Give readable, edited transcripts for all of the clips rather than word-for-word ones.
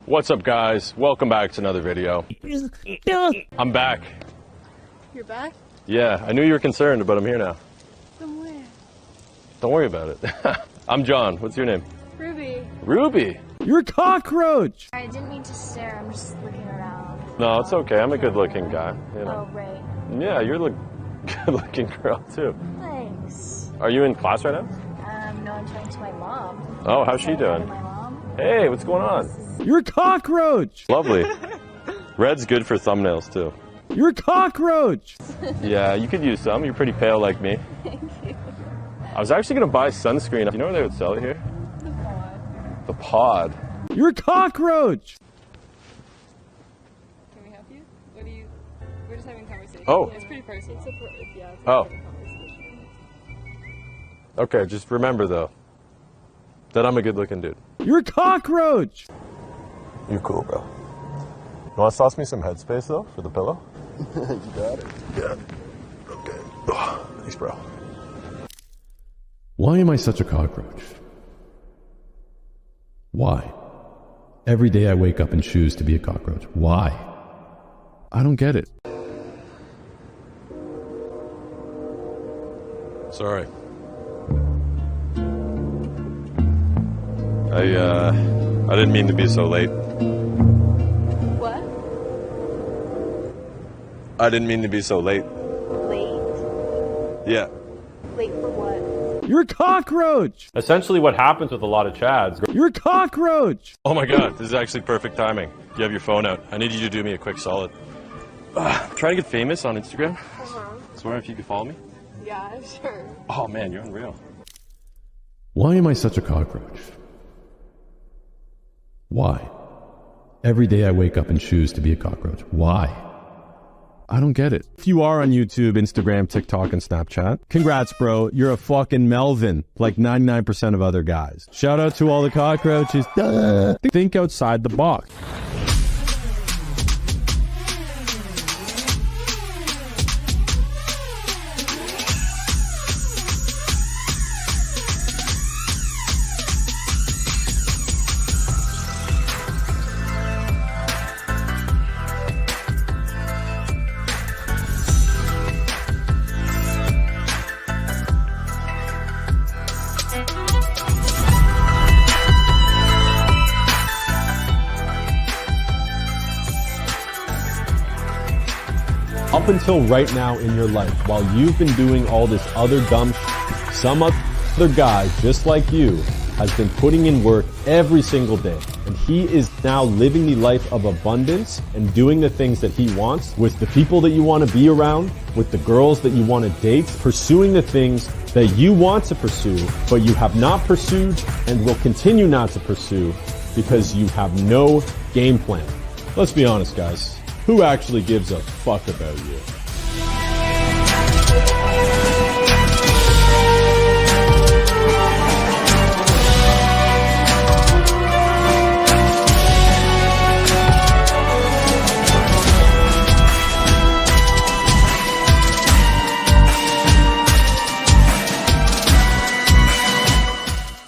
What's up, guys? Welcome back to another video. I'm back. You're back? Yeah, I knew you were concerned, but I'm here now. From where? Don't worry about it. I'm John. What's your name? Ruby. Ruby? You're a cockroach! I didn't mean to stare, I'm just looking around. No, it's okay. I'm a good-looking guy. You know. Oh, right. Yeah, you're a good-looking girl, too. Thanks. Are you in class right now? No, I'm talking to my mom. Oh, how's she Say hi to doing? my mom. Hey, what's going on? You're a cockroach! Lovely. Red's good for thumbnails, too. You're a cockroach! Yeah, you could use some. You're pretty pale like me. Thank you. I was actually going to buy sunscreen. You know where they would sell it here? The pod. The Pod. You're a cockroach! Can we help you? We're just having a conversation. Oh. It's pretty personal. It's a Oh. private conversation. Okay, just remember, though, that I'm a good-looking dude. You're a cockroach! You cool, bro. You want to toss me some headspace, though, for the pillow? You got it. Yeah. Okay. Oh, thanks, bro. Why am I such a cockroach? Why? Every day I wake up and choose to be a cockroach. Why? I don't get it. Sorry. I didn't mean to be so late. What? I didn't mean to be so late. Late? Yeah. Late for what? You're a cockroach! Essentially what happens with a lot of Chads. You're a cockroach! Oh my god, this is actually perfect timing. You have your phone out. I need you to do me a quick solid. I'm trying to get famous on Instagram. Uh-huh. I was wondering if you could follow me. Yeah, sure. Oh man, you're unreal. Why am I such a cockroach? Why? Every day I wake up and choose to be a cockroach. Why? I don't get it. If you are on YouTube, Instagram, TikTok, and Snapchat, congrats, bro. You're a fucking Melvin, like 99% of other guys. Shout out to all the cockroaches. Duh. Think outside the box. Up until right now in your life, while you've been doing all this other dumb shit, some other guy just like you has been putting in work every single day. And he is now living the life of abundance and doing the things that he wants with the people that you want to be around, with the girls that you want to date, pursuing the things that you want to pursue, but you have not pursued and will continue not to pursue because you have no game plan. Let's be honest, guys. Who actually gives a fuck about you?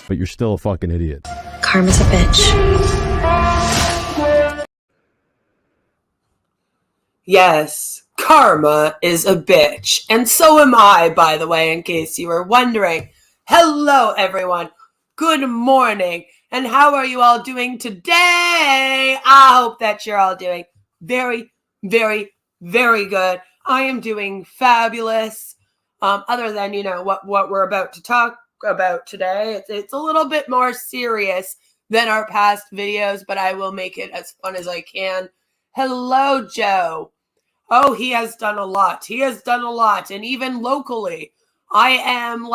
But you're still a fucking idiot. Karma's a bitch. Yes, karma is a bitch. And so am I, by the way, in case you were wondering. Hello, everyone. Good morning. And how are you all doing today? I hope that you're all doing very, very, very good. I am doing fabulous. Other than, what we're about to talk about today. It's a little bit more serious than our past videos, but I will make it as fun as I can. Hello, Joe. Oh, he has done a lot. He has done a lot. And even locally, I am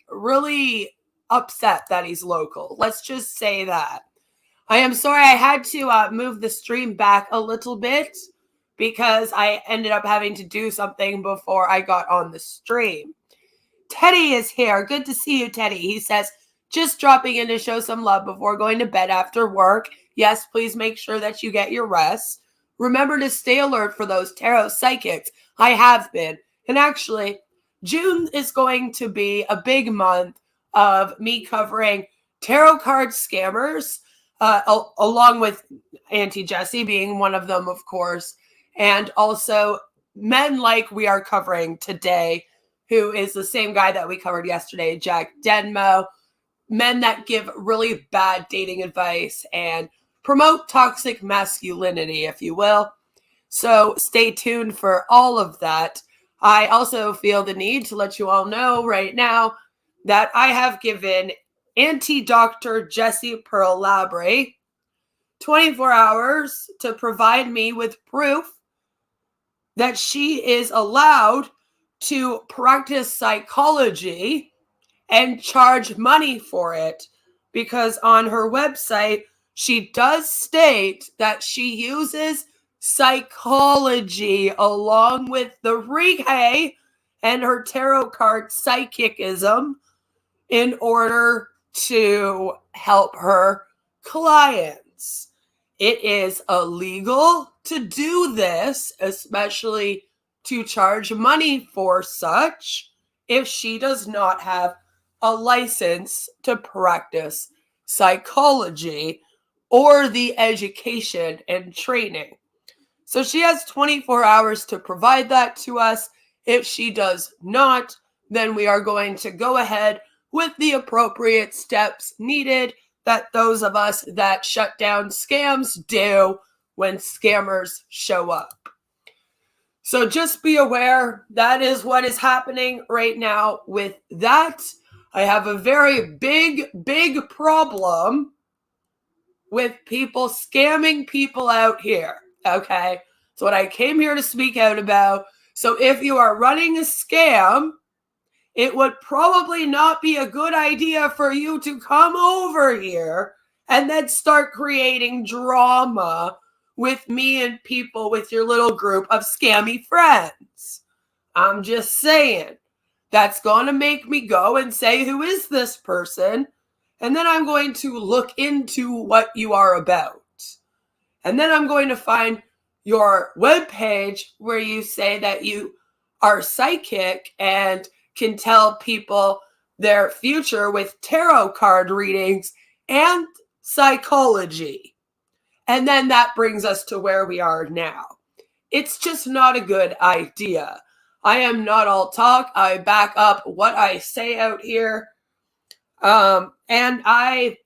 really upset that he's local. Let's just say that. I am sorry I had to move the stream back a little bit because I ended up having to do something before I got on the stream. Teddy is here. Good to see you, Teddy. He says, just dropping in to show some love before going to bed after work. Yes, please make sure that you get your rest. Remember to stay alert for those tarot psychics. I have been. And actually, June is going to be a big month of me covering tarot card scammers, along with Auntie Jessie being one of them, of course, and also men like we are covering today, who is the same guy that we covered yesterday, Jack Denmo, men that give really bad dating advice and promote toxic masculinity, if you will. So stay tuned for all of that. I also feel the need to let you all know right now that I have given Auntie Dr. Jessie Pearl Labry 24 hours to provide me with proof that she is allowed to practice psychology and charge money for it, because on her website, she does state that she uses psychology along with the Reiki and her tarot card psychicism in order to help her clients. It is illegal to do this, especially to charge money for such, if she does not have a license to practice psychology or the education and training. So she has 24 hours to provide that to us. If she does not, then we are going to go ahead with the appropriate steps needed that those of us that shut down scams do when scammers show up. So just be aware that is what is happening right now with that. I have a very big problem with people scamming people out here. Okay. So what I came here to speak out about. So if you are running a scam, it would probably not be a good idea for you to come over here and then start creating drama with me and people with your little group of scammy friends. I'm just saying. That's going to make me go and say, who is this person? And then I'm going to look into what you are about. And then I'm going to find your webpage where you say that you are psychic and can tell people their future with tarot card readings and psychology. And then that brings us to where we are now. It's just not a good idea. I am not all talk. I back up what I say out here. And I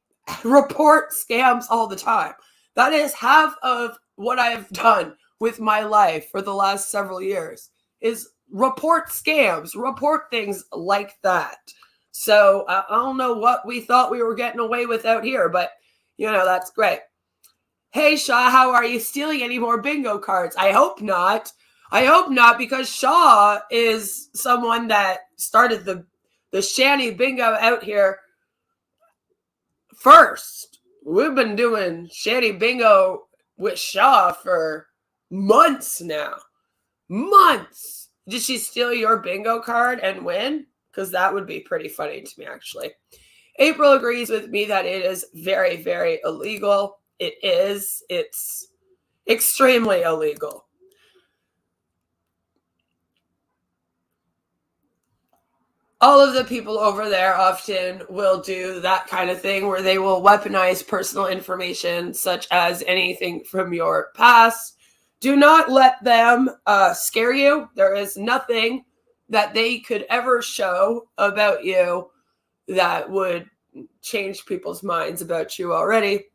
report scams all the time. That is half of what I've done with my life for the last several years, is report scams, report things like that. So I don't know what we thought we were getting away with out here, but that's great. Hey, Shaw, how are you? Stealing any more bingo cards? I hope not. I hope not, because Shaw is someone that started the shanty bingo out here first. We've been doing shanty bingo with Shaw for months now. Months. Did she steal your bingo card and win? Because that would be pretty funny to me, actually. April agrees with me that it is very, very illegal. It is. It's extremely illegal. All of the people over there often will do that kind of thing where they will weaponize personal information, such as anything from your past. Do not let them scare you. There is nothing that they could ever show about you that would change people's minds about you already.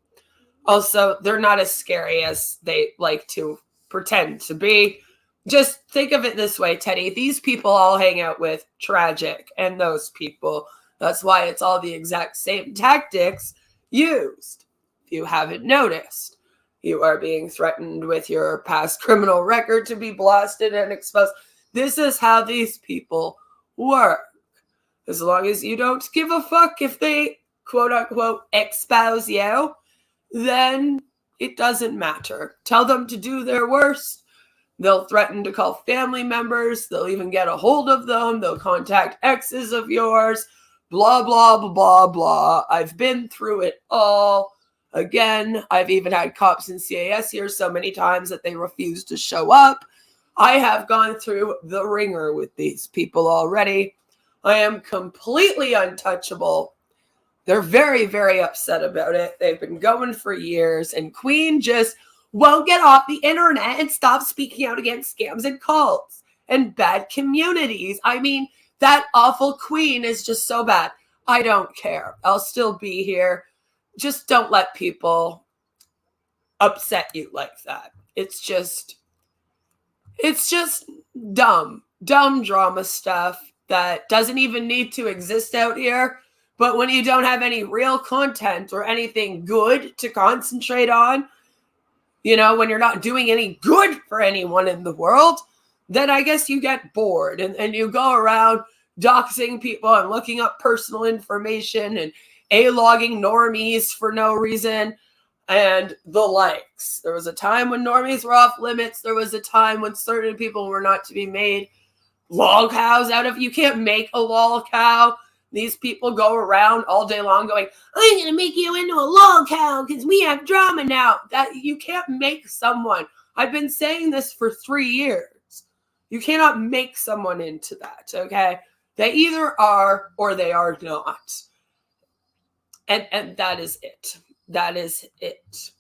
Also, they're not as scary as they like to pretend to be. Just think of it this way, Teddy. These people all hang out with Tragic and those people. That's why it's all the exact same tactics used. If you haven't noticed, you are being threatened with your past criminal record to be blasted and exposed. This is how these people work. As long as you don't give a fuck if they, quote unquote, expose you, then it doesn't matter. Tell them to do their worst. They'll threaten to call family members. They'll even get a hold of them. They'll contact exes of yours. Blah, blah, blah, blah, blah. I've been through it all. Again, I've even had cops in CAS here so many times that they refuse to show up. I have gone through the ringer with these people already. I am completely untouchable. They're very, very upset about it. They've been going for years, and Queen just won't get off the internet and stop speaking out against scams and cults and bad communities. I mean, that awful Queen is just so bad. I don't care. I'll still be here. Just don't let people upset you like that. It's just dumb drama stuff that doesn't even need to exist out here. But when you don't have any real content or anything good to concentrate on, you know, when you're not doing any good for anyone in the world, then I guess you get bored and you go around doxing people and looking up personal information and A-logging normies for no reason and the likes. There was a time when normies were off limits. There was a time when certain people were not to be made lol cows out of. You can't make a lol cow. These people go around all day long going, I'm going to make you into a lol cow because we have drama now. That you can't make someone. I've been saying this for 3 years. You cannot make someone into that, okay? They either are or they are not. And that is it. That is it.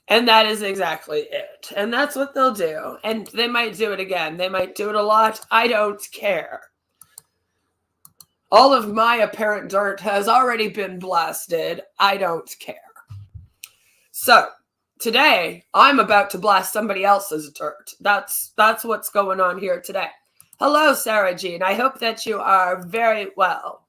And that is exactly it. And that's what they'll do. And they might do it again. They might do it a lot. I don't care. All of my apparent dirt has already been blasted. I don't care. So, today, I'm about to blast somebody else's dirt. That's what's going on here today. Hello, Sarah Jean. I hope that you are very well.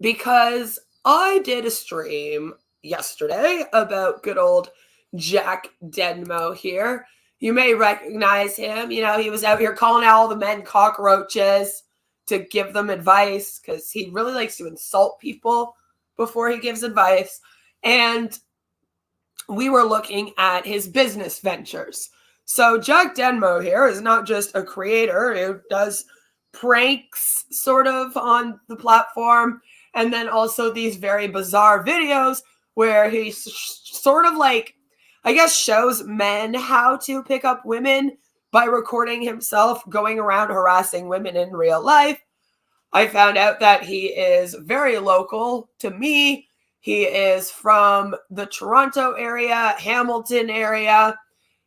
Because I did a stream yesterday about good old Jack Denmo here. You may recognize him. You know, he was out here calling out all the men cockroaches to give them advice because he really likes to insult people before he gives advice. And we were looking at his business ventures. So Jack Denmo here is not just a creator who does pranks sort of on the platform, and then also these very bizarre videos where he sort of like, I guess, shows men how to pick up women by recording himself going around harassing women in real life. I found out that he is very local to me. He is from the Toronto area, Hamilton area.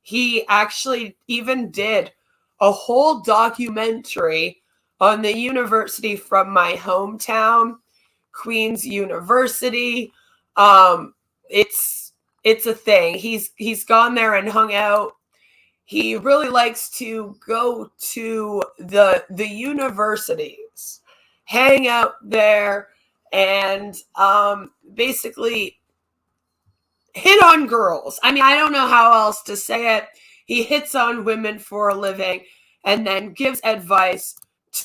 He actually even did a whole documentary on the university from my hometown, Queen's University. It's a thing. He's gone there and hung out. He really likes to go to the universities, hang out there, and basically hit on girls. I mean, I don't know how else to say it. He hits on women for a living and then gives advice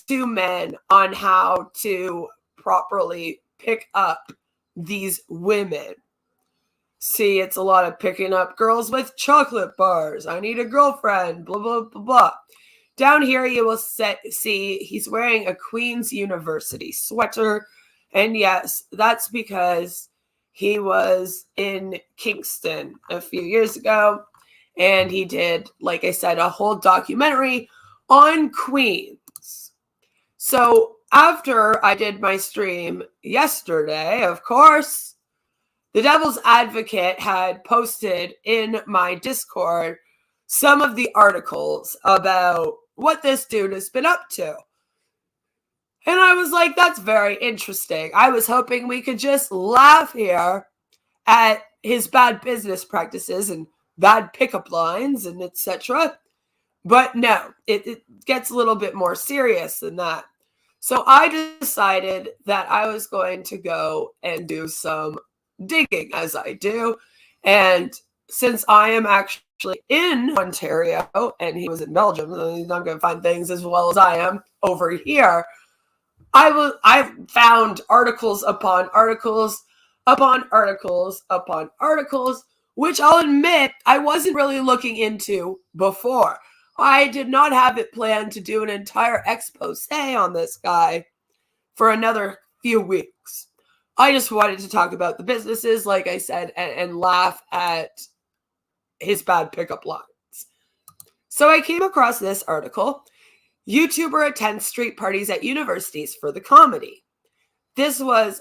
to men on how to properly pick up these women. See, it's a lot of picking up girls with chocolate bars. I need a girlfriend, blah, blah, blah, blah. Down here, you will see he's wearing a Queen's University sweater. And yes, that's because he was in Kingston a few years ago. And he did, like I said, a whole documentary on Queens. So after I did my stream yesterday, of course, the Devil's Advocate had posted in my Discord some of the articles about what this dude has been up to. And I was like, that's very interesting. I was hoping we could just laugh here at his bad business practices and bad pickup lines and etc. But no, it gets a little bit more serious than that. So I decided that I was going to go and do some digging, as I do. And since I am actually in Ontario and he was in Belgium, so he's not going to find things as well as I am over here, I found articles upon articles upon articles upon articles, which I'll admit I wasn't really looking into before. I did not have it planned to do an entire expose on this guy for another few weeks. I just wanted to talk about the businesses, like I said, and laugh at his bad pickup lines. So I came across this article YouTuber attends street parties at universities for the comedy. This was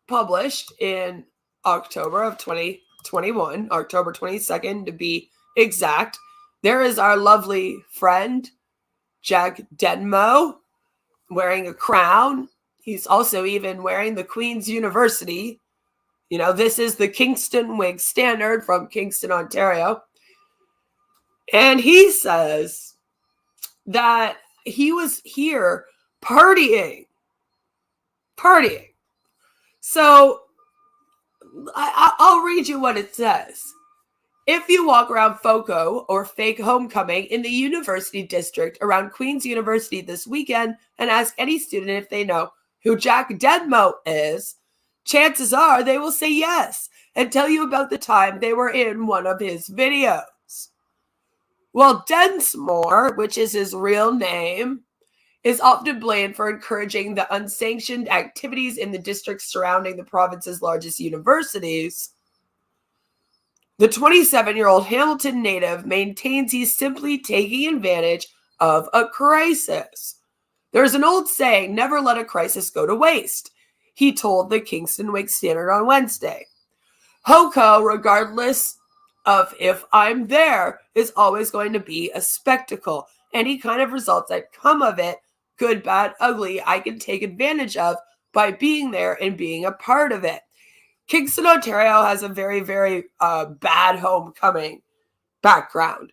published in October of 2021, October 22nd to be exact. There is our lovely friend, Jack Denmo, wearing a crown. He's also even wearing the Queen's University. You know, this is the Kingston Wig Standard from Kingston, Ontario. And he says that he was here partying. So I'll read you what it says. If you walk around FOCO or fake homecoming in the university district around Queen's University this weekend and ask any student if they know who Jack Denmo is, chances are they will say yes and tell you about the time they were in one of his videos. Well, Densmore, which is his real name, is often blamed for encouraging the unsanctioned activities in the districts surrounding the province's largest universities. The 27-year-old Hamilton native maintains he's simply taking advantage of a crisis. There's an old saying, never let a crisis go to waste, he told the Kingston Wig Standard on Wednesday. HOCO, regardless of if I'm there, is always going to be a spectacle. Any kind of results that come of it, good, bad, ugly, I can take advantage of by being there and being a part of it. Kingston, Ontario has a very, very bad homecoming background.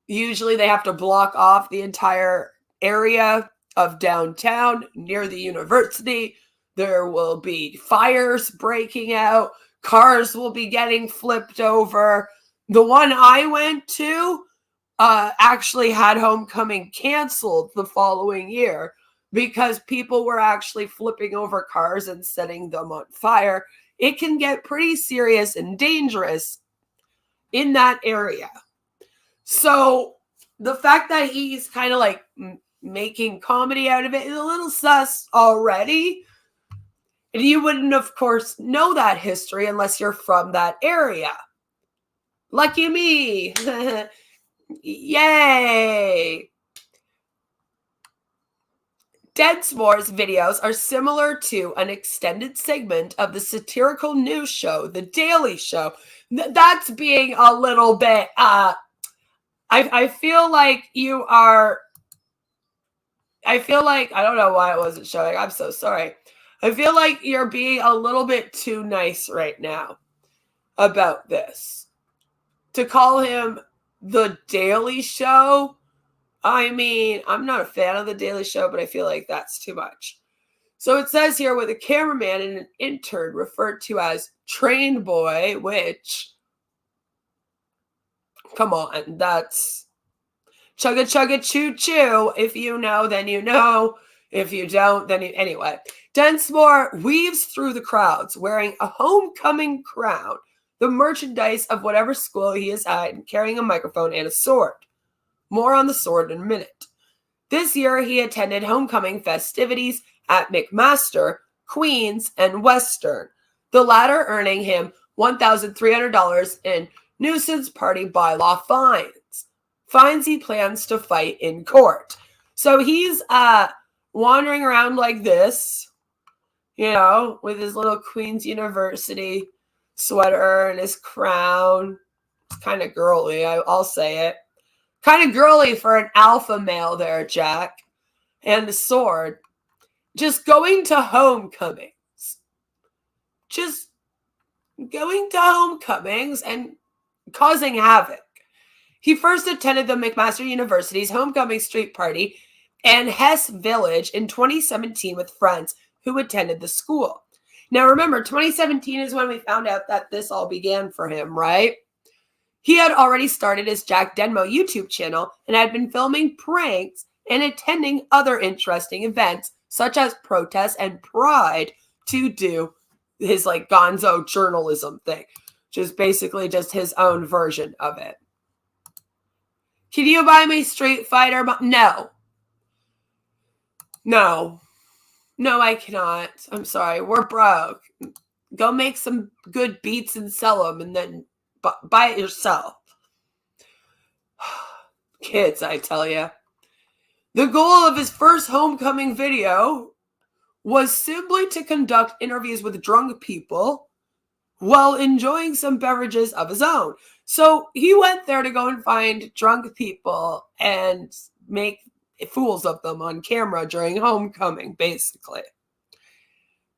Usually they have to block off the entire area of downtown near the university. There will be fires breaking out. Cars will be getting flipped over. The one I went to actually had homecoming canceled the following year because people were actually flipping over cars and setting them on fire. It can get pretty serious and dangerous in that area. So the fact that he's kind of like making comedy out of it is a little sus already. And you wouldn't, of course, know that history unless you're from that area. Lucky me. Yay. Densmore's videos are similar to an extended segment of the satirical news show, The Daily Show. That's being a little bit, I feel like you are, I feel like, I don't know why it wasn't showing. I'm so sorry. I feel like you're being a little bit too nice right now about this. To call him The Daily Show, I mean, I'm not a fan of The Daily Show, but I feel like that's too much. So it says here with a cameraman and an intern referred to as Train Boy, which, come on, that's chugga chugga choo choo. If you know, then you know. If you don't, then you... Anyway, Densmore weaves through the crowds wearing a homecoming crown, the merchandise of whatever school he is at, and carrying a microphone and a sword. More on the sword in a minute. This year, he attended homecoming festivities at McMaster, Queens, and Western, the latter earning him $1,300 in nuisance party bylaw fines. Fines he plans to fight in court. So he's wandering around like this, you know, with his little Queens University sweater and his crown. It's kind of girly, I'll say it. Kind of girly for an alpha male there, Jack. And the sword. Just going to homecomings. Just going to homecomings and causing havoc. He first attended the McMaster University's homecoming street party and Hess Village in 2017 with friends who attended the school. Now remember, 2017 is when we found out that this all began for him, right? He had already started his Jack Denmo YouTube channel and had been filming pranks and attending other interesting events such as protests and Pride to do his like gonzo journalism thing, which is basically just his own version of it. Can you buy me Street Fighter? No. No. No, I cannot. I'm sorry. We're broke. Go make some good beats and sell them and then buy it yourself. Kids, I tell you. The goal of his first homecoming video was simply to conduct interviews with drunk people while enjoying some beverages of his own. So he went there to go and find drunk people and make fools of them on camera during homecoming, basically.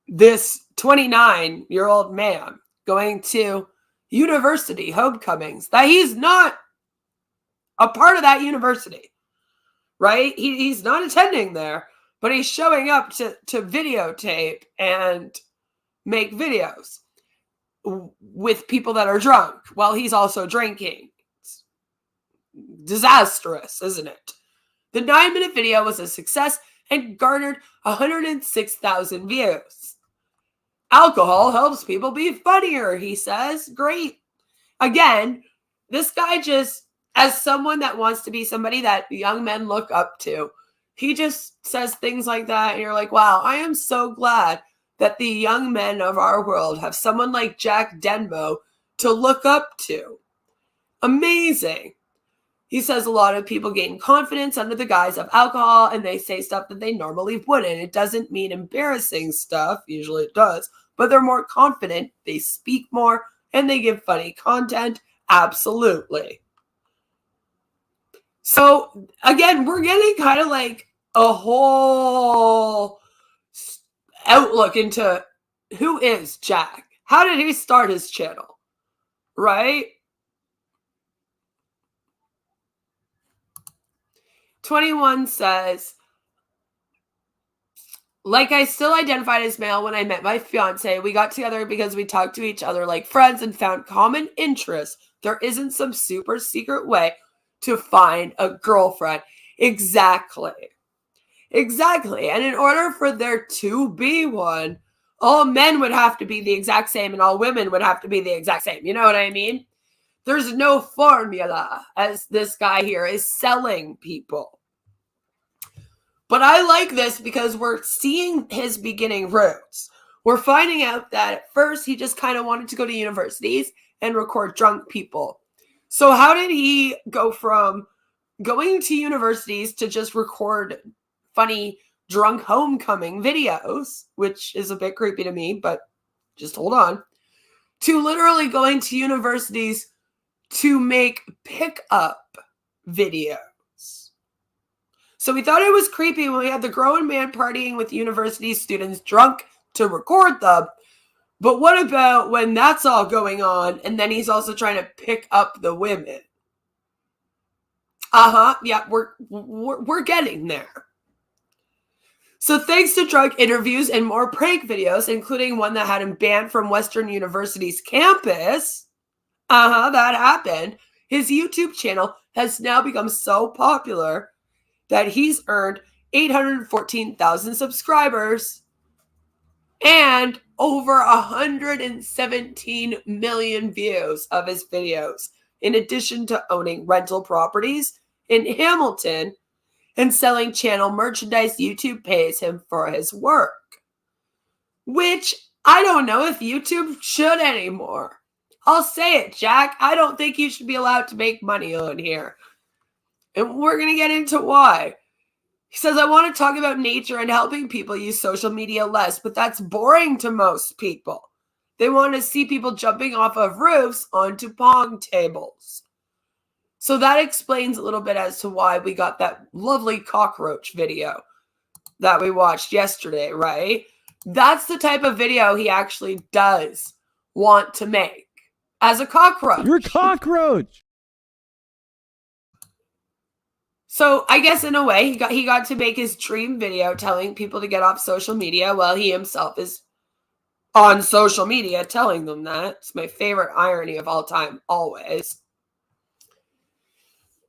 This 29-year-old man going to university homecomings, that he's not a part of that university, right? He's not attending there, but he's showing up to videotape and make videos with people that are drunk while he's also drinking. It's disastrous, isn't it? The 9-minute video was a success and garnered 106,000 views. Alcohol helps people be funnier, he says. Great. Again, this guy just, as someone that wants to be somebody that young men look up to, he just says things like that, and you're like, wow, I am so glad that the young men of our world have someone like Jack Denmo to look up to. Amazing. He says a lot of people gain confidence under the guise of alcohol, and they say stuff that they normally wouldn't. It doesn't mean embarrassing stuff. Usually it does. But they're more confident. They speak more, and they give funny content. Absolutely. So, again, we're getting kind of like a whole outlook into who is Jack. How did he start his channel? Right? 21 says, like, I still identified as male when I met my fiance. We got together because we talked to each other like friends and found common interests. There isn't some super secret way to find a girlfriend. Exactly. Exactly. And in order for there to be one, all men would have to be the exact same and all women would have to be the exact same. You know what I mean? There's no formula, as this guy here is selling people. But I like this because we're seeing his beginning roots. We're finding out that at first he just kind of wanted to go to universities and record drunk people. So how did he go from going to universities to just record funny drunk homecoming videos, which is a bit creepy to me, but just hold on, to literally going to universities to make pickup videos? So we thought it was creepy when we had the grown man partying with university students drunk to record them. But what about when that's all going on and then he's also trying to pick up the women? Yeah, we're getting there. So thanks to drunk interviews and more prank videos, including one that had him banned from Western University's campus, that happened, his YouTube channel has now become so popular that he's earned 814,000 subscribers and over 117 million views of his videos, in addition to owning rental properties in Hamilton and selling channel merchandise. YouTube pays him for his work, which I don't know if YouTube should anymore. I'll say it, Jack. I don't think you should be allowed to make money on here. And we're going to get into why. He says, I want to talk about nature and helping people use social media less, but that's boring to most people. They want to see people jumping off of roofs onto pong tables. So that explains a little bit as to why we got that lovely cockroach video that we watched yesterday, right? That's the type of video he actually does want to make as a cockroach. You're a cockroach! So I guess in a way, he got to make his dream video telling people to get off social media while he himself is on social media telling them that. It's my favorite irony of all time, always.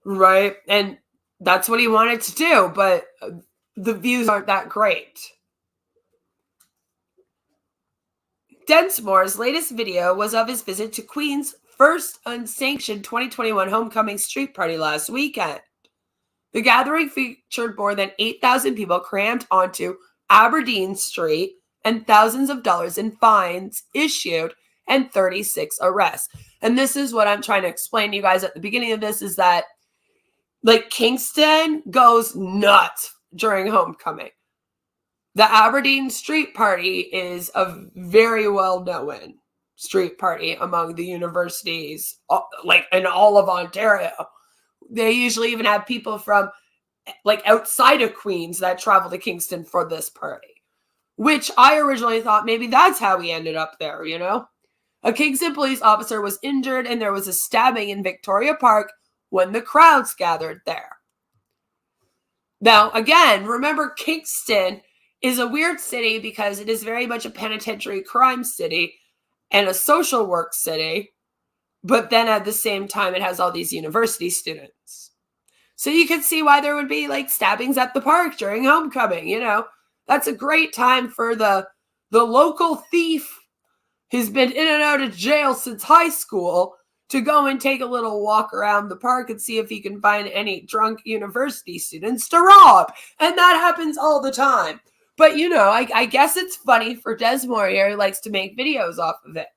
Right? And that's what he wanted to do, but the views aren't that great. Densmore's latest video was of his visit to Queen's first unsanctioned 2021 homecoming street party last weekend. The gathering featured more than 8,000 people crammed onto Aberdeen Street and thousands of dollars in fines issued and 36 arrests. And this is what I'm trying to explain to you guys at the beginning of this, is that Like, Kingston goes nuts during homecoming. The Aberdeen street party is a very well-known street party among the universities, like in all of Ontario. They usually even have people from like outside of Queens that travel to Kingston for this party, which I originally thought maybe that's how we ended up there, you know? A Kingston police officer was injured and there was a stabbing in Victoria Park when the crowds gathered there. Now, again, remember, Kingston is a weird city because it is very much a penitentiary crime city and a social work city, but then at the same time, it has all these university students. So you can see why there would be like stabbings at the park during homecoming, you know? That's a great time for the local thief who's been in and out of jail since high school to go and take a little walk around the park and see if he can find any drunk university students to rob. And that happens all the time. But, you know, I guess it's funny for Desmo here. He likes to make videos off of it.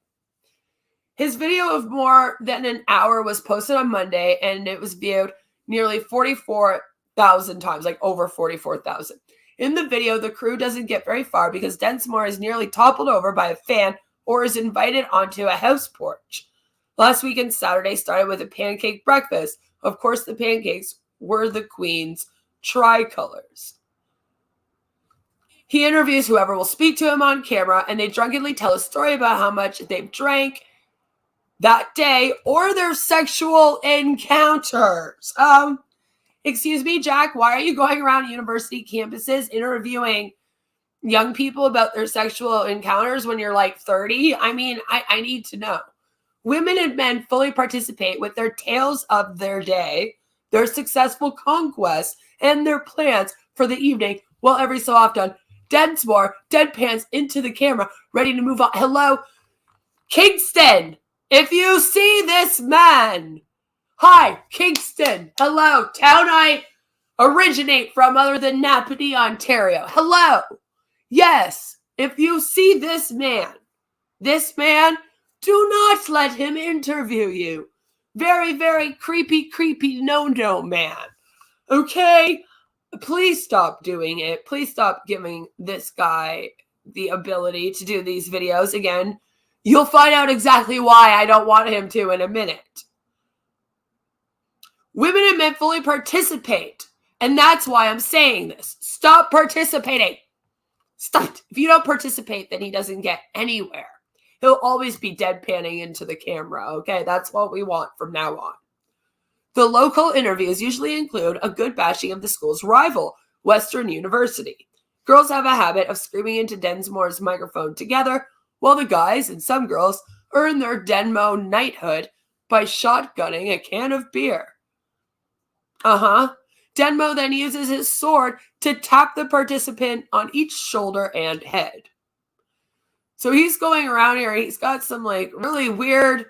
His video of more than an hour was posted on Monday, and it was viewed nearly 44,000 times, like over 44,000. In the video, the crew doesn't get very far because Densmore is nearly toppled over by a fan or is invited onto a house porch. Last weekend, Saturday, started with a pancake breakfast. Of course, the pancakes were the Queen's tricolors. He interviews whoever will speak to him on camera, and they drunkenly tell a story about how much they've drank that day or their sexual encounters. Excuse me, Jack, why are you going around university campuses interviewing young people about their sexual encounters when you're like 30? I mean, I need to know. Women and men fully participate with their tales of their day, their successful conquests, and their plans for the evening, while every so often, Densmore deadpans into the camera, ready to move on. Hello, Kingston, if you see this man. Hi, Kingston. Hello, town I originate from other than Napanee, Ontario. Hello. Yes, if you see this man, do not let him interview you. Very, very creepy, no, man. Okay? Please stop doing it. Please stop giving this guy the ability to do these videos. Again, you'll find out exactly why I don't want him to in a minute. Women and men fully participate. And that's why I'm saying this. Stop participating. Stop. If you don't participate, then he doesn't get anywhere. He'll always be deadpanning into the camera, okay? That's what we want from now on. The local interviews usually include a good bashing of the school's rival, Western University. Girls have a habit of screaming into Densmore's microphone together, while the guys and some girls earn their Denmo knighthood by shotgunning a can of beer. Denmo then uses his sword to tap the participant on each shoulder and head. So he's going around here. He's got some like really weird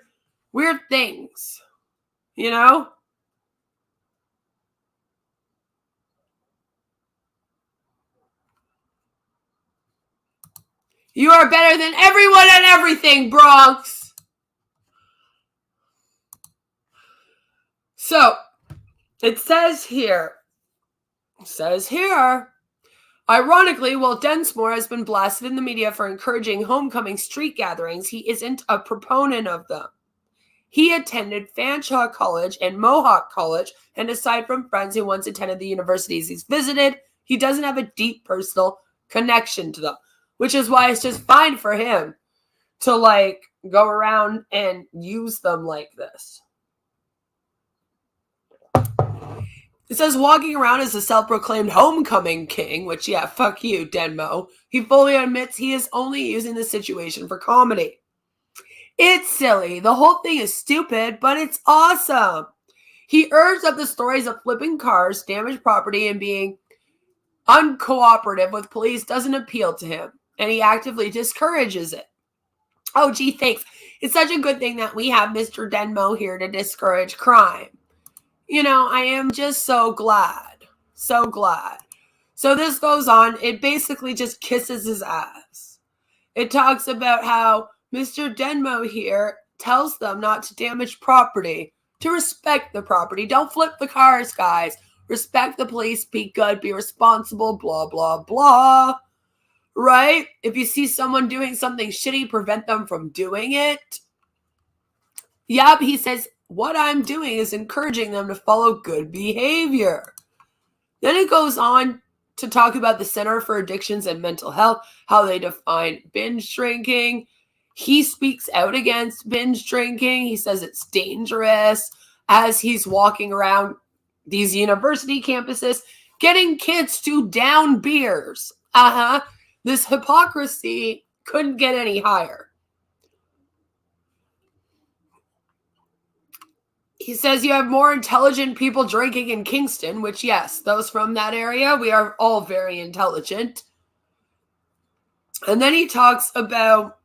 things, you know? You are better than everyone and everything, Bronx. So it says here, ironically, while Densmore has been blasted in the media for encouraging homecoming street gatherings, he isn't a proponent of them. He attended Fanshawe College and Mohawk College, and aside from friends who once attended the universities he's visited, he doesn't have a deep personal connection to them, which is why it's just fine for him to like go around and use them like this. It says walking around as a self-proclaimed homecoming king, which, yeah, fuck you, Denmo. He fully admits he is only using the situation for comedy. It's silly. The whole thing is stupid, but it's awesome. He urged up the stories of flipping cars, damaged property, and being uncooperative with police doesn't appeal to him, and he actively discourages it. Oh, gee, thanks. It's such a good thing that we have Mr. Denmo here to discourage crime. You know, I am just so glad. So glad. So this goes on. It basically just kisses his ass. It talks about how Mr. Denmo here tells them not to damage property, to respect the property. Don't flip the cars, guys. Respect the police, be good, be responsible, blah, blah, blah. Right? If you see someone doing something shitty, prevent them from doing it. Yep, he says, what I'm doing is encouraging them to follow good behavior. Then it goes on to talk about the Center for Addictions and Mental Health, how they define binge drinking. He speaks out against binge drinking. He says it's dangerous as he's walking around these university campuses, getting kids to down beers. This hypocrisy couldn't get any higher. He says you have more intelligent people drinking in Kingston, which, yes, those from that area, we are all very intelligent. And then he talks about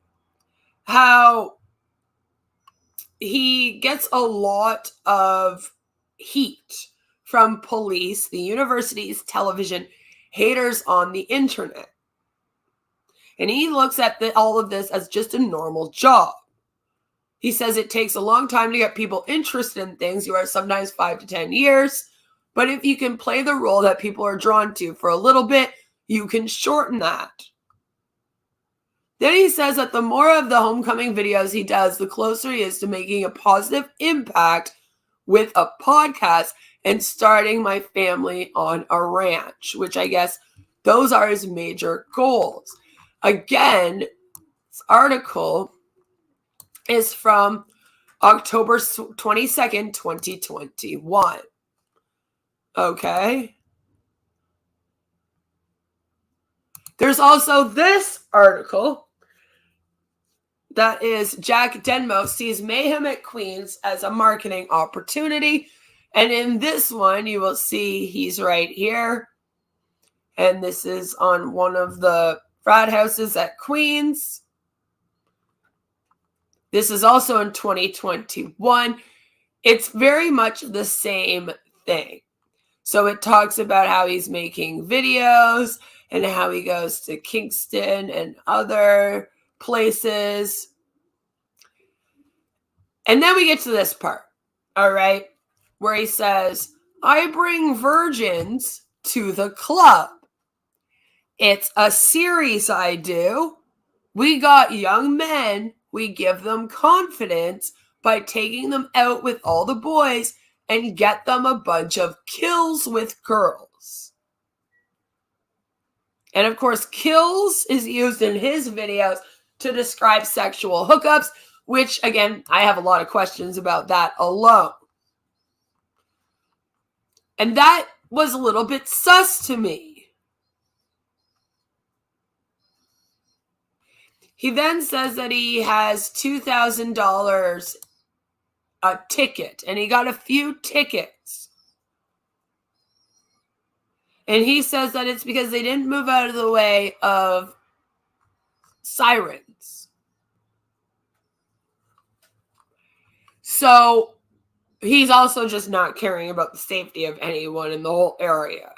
how he gets a lot of heat from police, the universities, television, haters on the internet. And he looks at all of this as just a normal job. He says it takes a long time to get people interested in things. You are sometimes 5 to 10 years. But if you can play the role that people are drawn to for a little bit, you can shorten that. Then he says that the more of the homecoming videos he does, the closer he is to making a positive impact with a podcast and starting my family on a ranch, which I guess those are his major goals. Again, this article is from October 22nd, 2021. Okay. There's also this article that is Jack Denmo sees mayhem at Queens as a marketing opportunity. And in this one, you will see he's right here. And this is on one of the frat houses at Queens. This is also in 2021. It's very much the same thing. So it talks about how he's making videos and how he goes to Kingston and other places. And then we get to this part, all right, where he says, I bring virgins to the club. It's a series I do. We got young men. We give them confidence by taking them out with all the boys and get them a bunch of kills with girls. And of course, kills is used in his videos to describe sexual hookups, which, again, I have a lot of questions about that alone. And that was a little bit sus to me. He then says that he has $2,000 a ticket, and he got a few tickets. And he says that it's because they didn't move out of the way of sirens. So he's also just not caring about the safety of anyone in the whole area.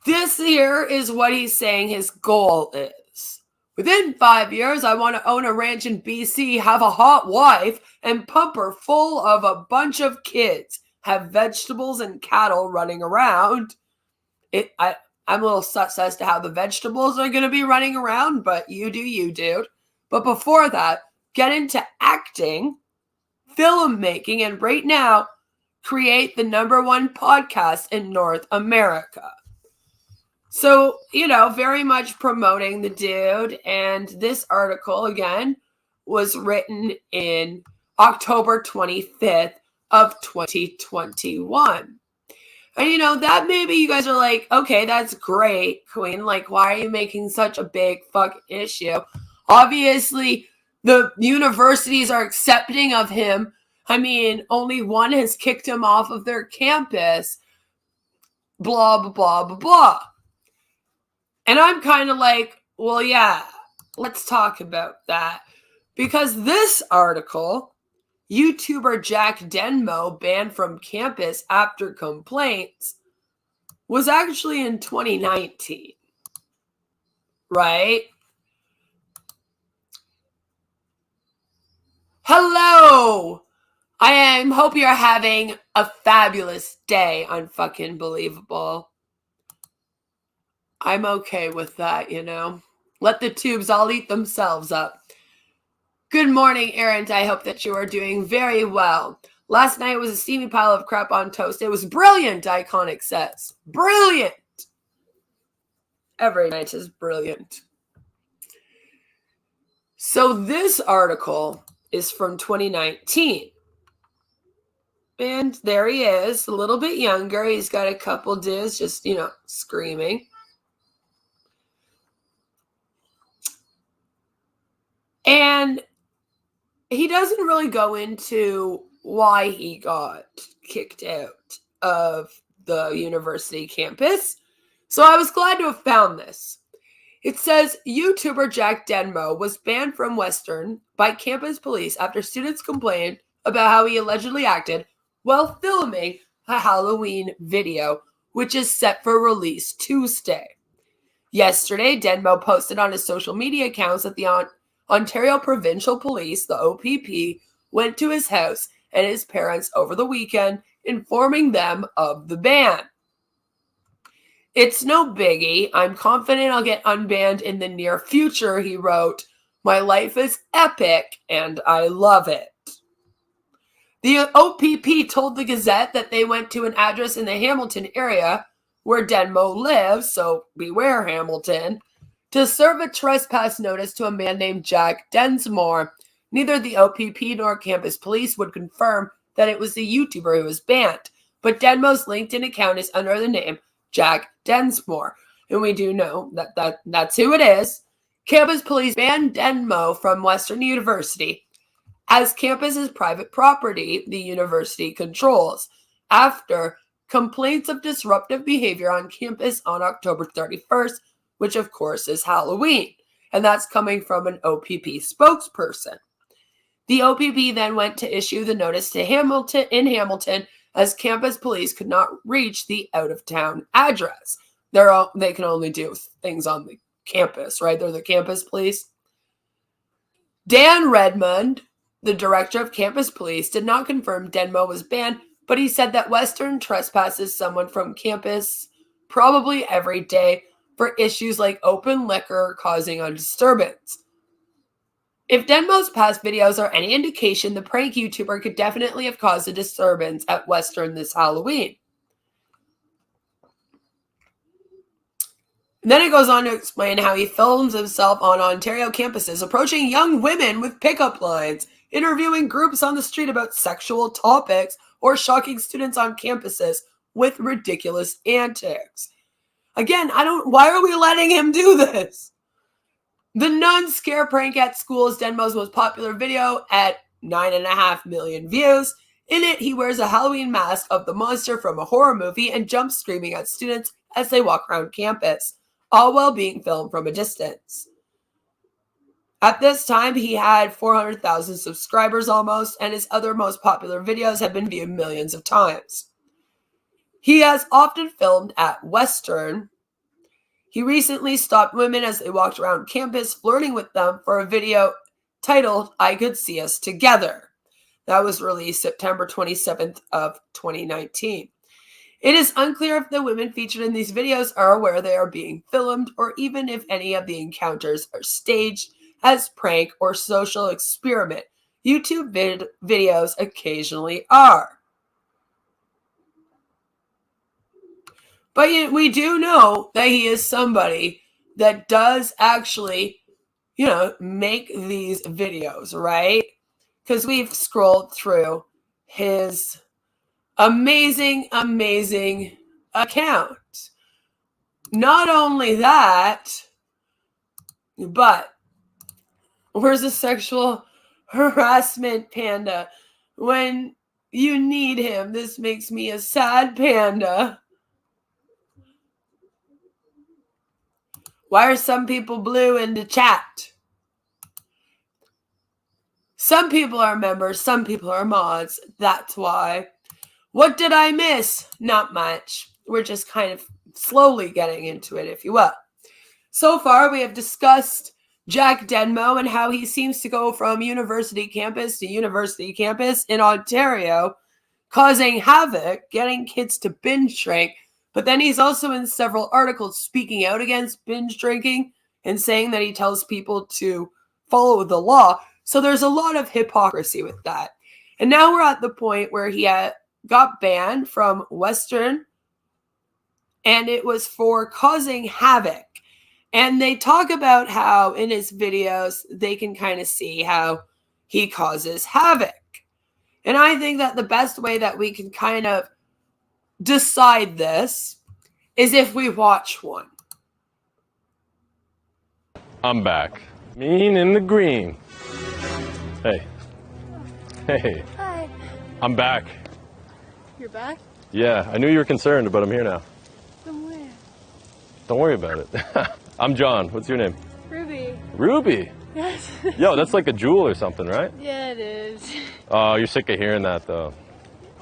This here is what he's saying his goal is. Within 5 years, I want to own a ranch in BC, have a hot wife, and pump her full of a bunch of kids, have vegetables and cattle running around. I'm a little sus as to how the vegetables are going to be running around, but you do you, dude. But before that, get into acting, filmmaking, and right now, create the #1 podcast in North America. So, very much promoting the dude. And this article, again, was written in October 25th of 2021. And, that maybe you guys are like, okay, that's great, Queen. Like, why are you making such a big fucking issue? Obviously, the universities are accepting of him. I mean, only one has kicked him off of their campus. Blah, blah, blah, blah, blah. And I'm kind of like, well, yeah, let's talk about that. Because this article, YouTuber Jack Denmo banned from campus after complaints, was actually in 2019. Right? Hello, hope you're having a fabulous day. Unfucking believable. I'm okay with that, you know. Let the tubes all eat themselves up. Good morning, Aaron. I hope that you are doing very well. Last night was a steamy pile of crap on toast. It was brilliant, Iconic says. Brilliant. Every night is brilliant. So this article is from 2019. And there he is, a little bit younger. He's got a couple dudes just, screaming. And he doesn't really go into why he got kicked out of the university campus. So I was glad to have found this. It says YouTuber Jack Denmo was banned from Western by campus police after students complained about how he allegedly acted while filming a Halloween video, which is set for release Tuesday. Yesterday, Denmo posted on his social media accounts that the Ontario Provincial Police, the OPP, went to his house and his parents over the weekend, informing them of the ban. It's no biggie. I'm confident I'll get unbanned in the near future, he wrote. My life is epic and I love it. The OPP told the Gazette that they went to an address in the Hamilton area where Denmo lives, so beware Hamilton, to serve a trespass notice to a man named Jack Denmo. Neither the OPP nor campus police would confirm that it was the YouTuber who was banned, but Denmo's LinkedIn account is under the name Jack Denmo, and we do know that's who it is. Campus police banned Denmo from Western University as campus is private property the university controls after complaints of disruptive behavior on campus on October 31st, which of course is Halloween, and that's coming from an OPP spokesperson. The OPP then went to issue the notice to Hamilton as campus police could not reach the out-of-town address. They can only do things on the campus, right? They're the campus police. Dan Redmond, the director of campus police, did not confirm Denmo was banned, but he said that Western trespasses someone from campus probably every day for issues like open liquor causing a disturbance. If Denmo's past videos are any indication, the prank YouTuber could definitely have caused a disturbance at Western this Halloween. And then it goes on to explain how he films himself on Ontario campuses, approaching young women with pickup lines, interviewing groups on the street about sexual topics, or shocking students on campuses with ridiculous antics. Again, why are we letting him do this? The nun scare prank at school is Denmo's most popular video at 9.5 million views. In it, he wears a Halloween mask of the monster from a horror movie and jumps screaming at students as they walk around campus, all while being filmed from a distance. At this time, he had 400,000 subscribers almost, and his other most popular videos have been viewed millions of times. He has often filmed at Western. He recently stopped women as they walked around campus, flirting with them for a video titled I Could See Us Together. That was released September 27th of 2019. It is unclear if the women featured in these videos are aware they are being filmed, or even if any of the encounters are staged as prank or social experiment. YouTube videos occasionally are. But we do know that he is somebody that does actually, make these videos, right? Because we've scrolled through his amazing account. Not only that, but where's the sexual harassment panda? When you need him, this makes me a sad panda. Why are some people blue in the chat? Some people are members, some people are mods. That's why. What did I miss? Not much. We're just kind of slowly getting into it, if you will. So far, we have discussed Jack Denmo and how he seems to go from university campus to university campus in Ontario, causing havoc, getting kids to binge drink. But then he's also in several articles speaking out against binge drinking and saying that he tells people to follow the law. So there's a lot of hypocrisy with that. And now we're at the point where he got banned from Western, and it was for causing havoc. And they talk about how in his videos, they can kind of see how he causes havoc. And I think that the best way that we can kind of decide this is if we watch one. I'm back. Mean in the green. Hey. Hey. Hi. I'm back. You're back? Yeah, I knew you were concerned, but I'm here now. From where? Don't worry about it. I'm John. What's your name? Ruby. Ruby? Yes. Yo, that's like a jewel or something, right? Yeah, it is. Oh, you're sick of hearing that, though.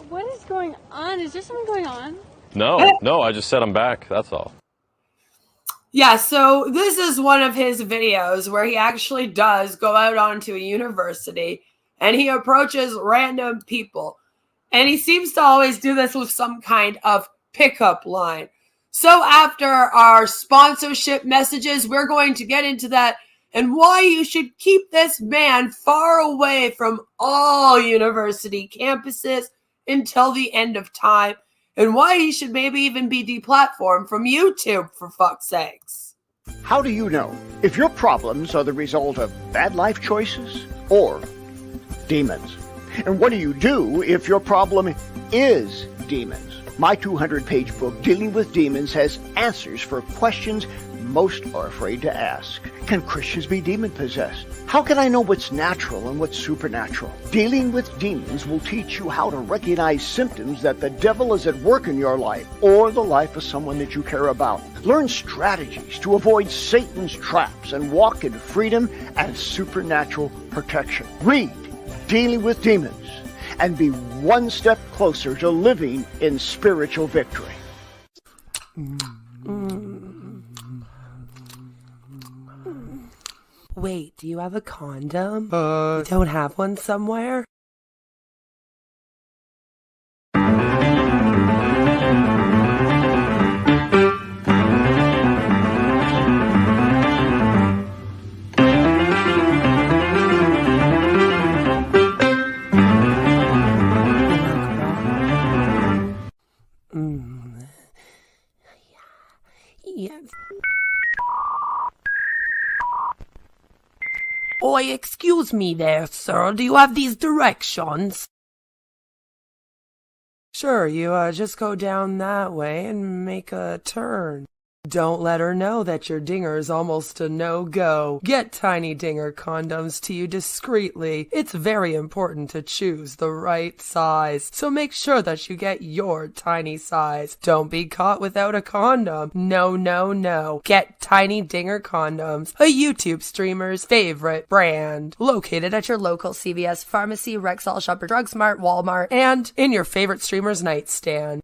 What is going on? Is there something going on? No, I just said I'm back. That's all. Yeah, so this is one of his videos where he actually does go out onto a university and he approaches random people. And he seems to always do this with some kind of pickup line. So after our sponsorship messages, we're going to get into that and why you should keep this man far away from all university campuses until the end of time, and why he should maybe even be deplatformed from YouTube, for fuck's sakes. How do you know if your problems are the result of bad life choices or demons? And what do you do if your problem is demons? My 200-page book, Dealing with Demons, has answers for questions most are afraid to ask. Can Christians be demon-possessed? How can I know what's natural and what's supernatural? Dealing with Demons will teach you how to recognize symptoms that the devil is at work in your life or the life of someone that you care about. Learn strategies to avoid Satan's traps and walk in freedom and supernatural protection. Read Dealing with Demons and be one step closer to living in spiritual victory. Wait, do you have a condom? You don't have one somewhere? Yes. Oi, excuse me there, sir. Do you have these directions? Sure, you just go down that way and make a turn. Don't let her know that your dinger is almost a no-go. Get Tiny Dinger condoms to you discreetly. It's very important to choose the right size, so make sure that you get your tiny size. Don't be caught without a condom. No, no, no. Get Tiny Dinger condoms, a YouTube streamer's favorite brand. Located at your local CVS pharmacy, Rexall, Shopper, Drug Smart, Walmart, and in your favorite streamer's nightstand.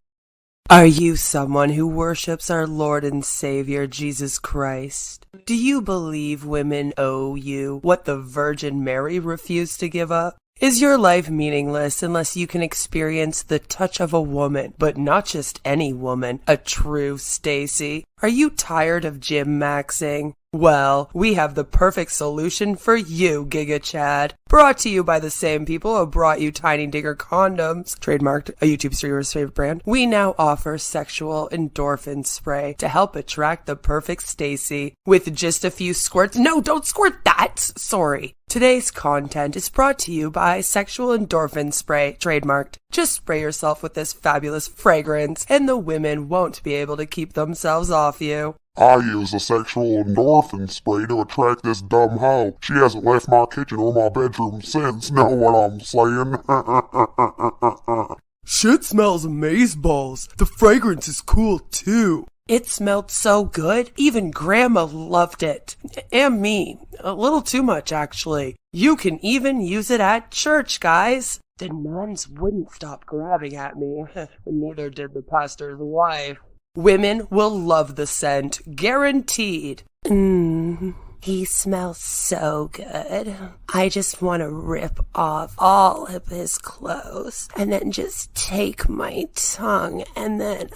Are you someone who worships our Lord and Savior, Jesus Christ? Do you believe women owe you what the Virgin Mary refused to give up? Is your life meaningless unless you can experience the touch of a woman, but not just any woman, a true Stacy? Are you tired of gym maxing? Well, we have the perfect solution for you, Giga Chad. Brought to you by the same people who brought you Tiny Dinger condoms, trademarked, a YouTube streamer's favorite brand. We now offer sexual endorphin spray to help attract the perfect Stacy with just a few squirts. No, don't squirt that! Sorry. Today's content is brought to you by Sexual Endorphin Spray, trademarked. Just spray yourself with this fabulous fragrance, and the women won't be able to keep themselves off you. I use a sexual endorphin spray to attract this dumb hoe. She hasn't left my kitchen or my bedroom since, know what I'm saying? Shit smells amazeballs. The fragrance is cool too. It smelled so good, even Grandma loved it. And me. A little too much, actually. You can even use it at church, guys. The nuns wouldn't stop grabbing at me. Neither did the pastor's wife. Women will love the scent, guaranteed. He smells so good. I just want to rip off all of his clothes and then just take my tongue and then...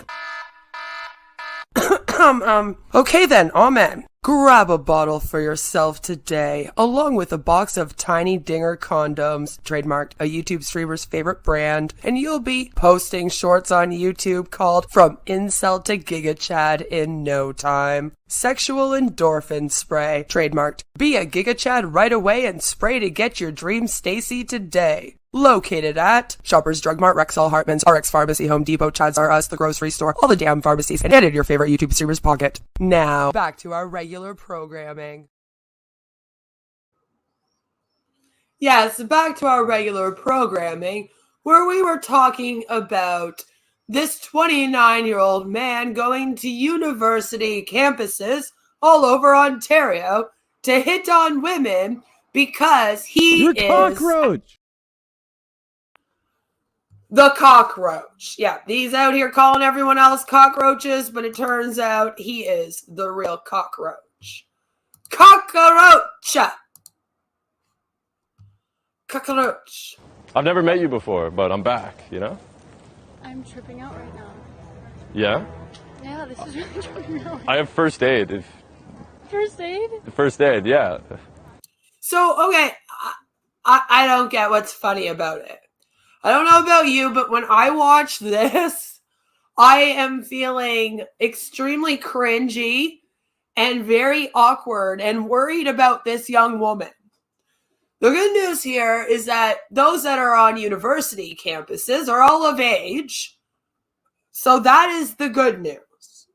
Okay then, amen. Grab a bottle for yourself today, along with a box of Tiny Dinger condoms, trademarked, a YouTube streamer's favorite brand, and you'll be posting shorts on YouTube called From Incel to Giga Chad in no time. Sexual endorphin spray, trademarked, be a Giga Chad right away and spray to get your dream Stacy today. Located at Shoppers Drug Mart, Rexall, Hartman's, RX Pharmacy, Home Depot, Chad's R Us, the grocery store, all the damn pharmacies, and in your favorite YouTube streamer's pocket. Now, back to our regular programming. Yes, back to our regular programming, where we were talking about this 29-year-old man going to university campuses all over Ontario to hit on women because You're a cockroach! The cockroach. Yeah, he's out here calling everyone else cockroaches, but it turns out he is the real cockroach. Cockroach! Cockroach. I've never met you before, but I'm back, you know? I'm tripping out right now. Yeah? Yeah, this is really tripping me out. I have first aid. First aid? First aid, yeah. So, okay, I don't get what's funny about it. I don't know about you, but when I watch this, I am feeling extremely cringy and very awkward and worried about this young woman. The good news here is that those that are on university campuses are all of age. So that is the good news.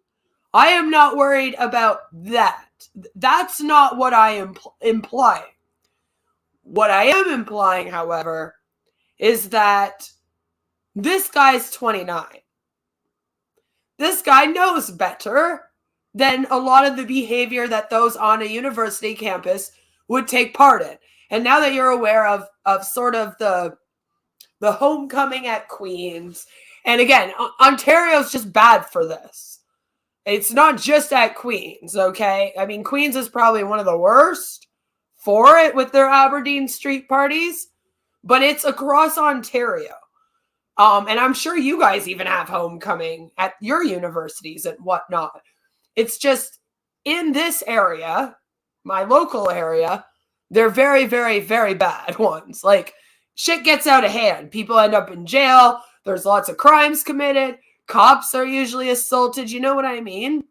I am not worried about that. That's not what I am implying. What I am implying, however, is that this guy's 29. This guy knows better than a lot of the behavior that those on a university campus would take part in. And now that you're aware of sort of the homecoming at Queen's, and again, Ontario's just bad for this. It's not just at Queen's, okay? I mean, Queen's is probably one of the worst for it with their Aberdeen street parties, but it's across Ontario. And I'm sure you guys even have homecoming at your universities and whatnot. It's just in this area, my local area, they're very, very, very bad ones. Like, shit gets out of hand. People end up in jail. There's lots of crimes committed. Cops are usually assaulted. You know what I mean?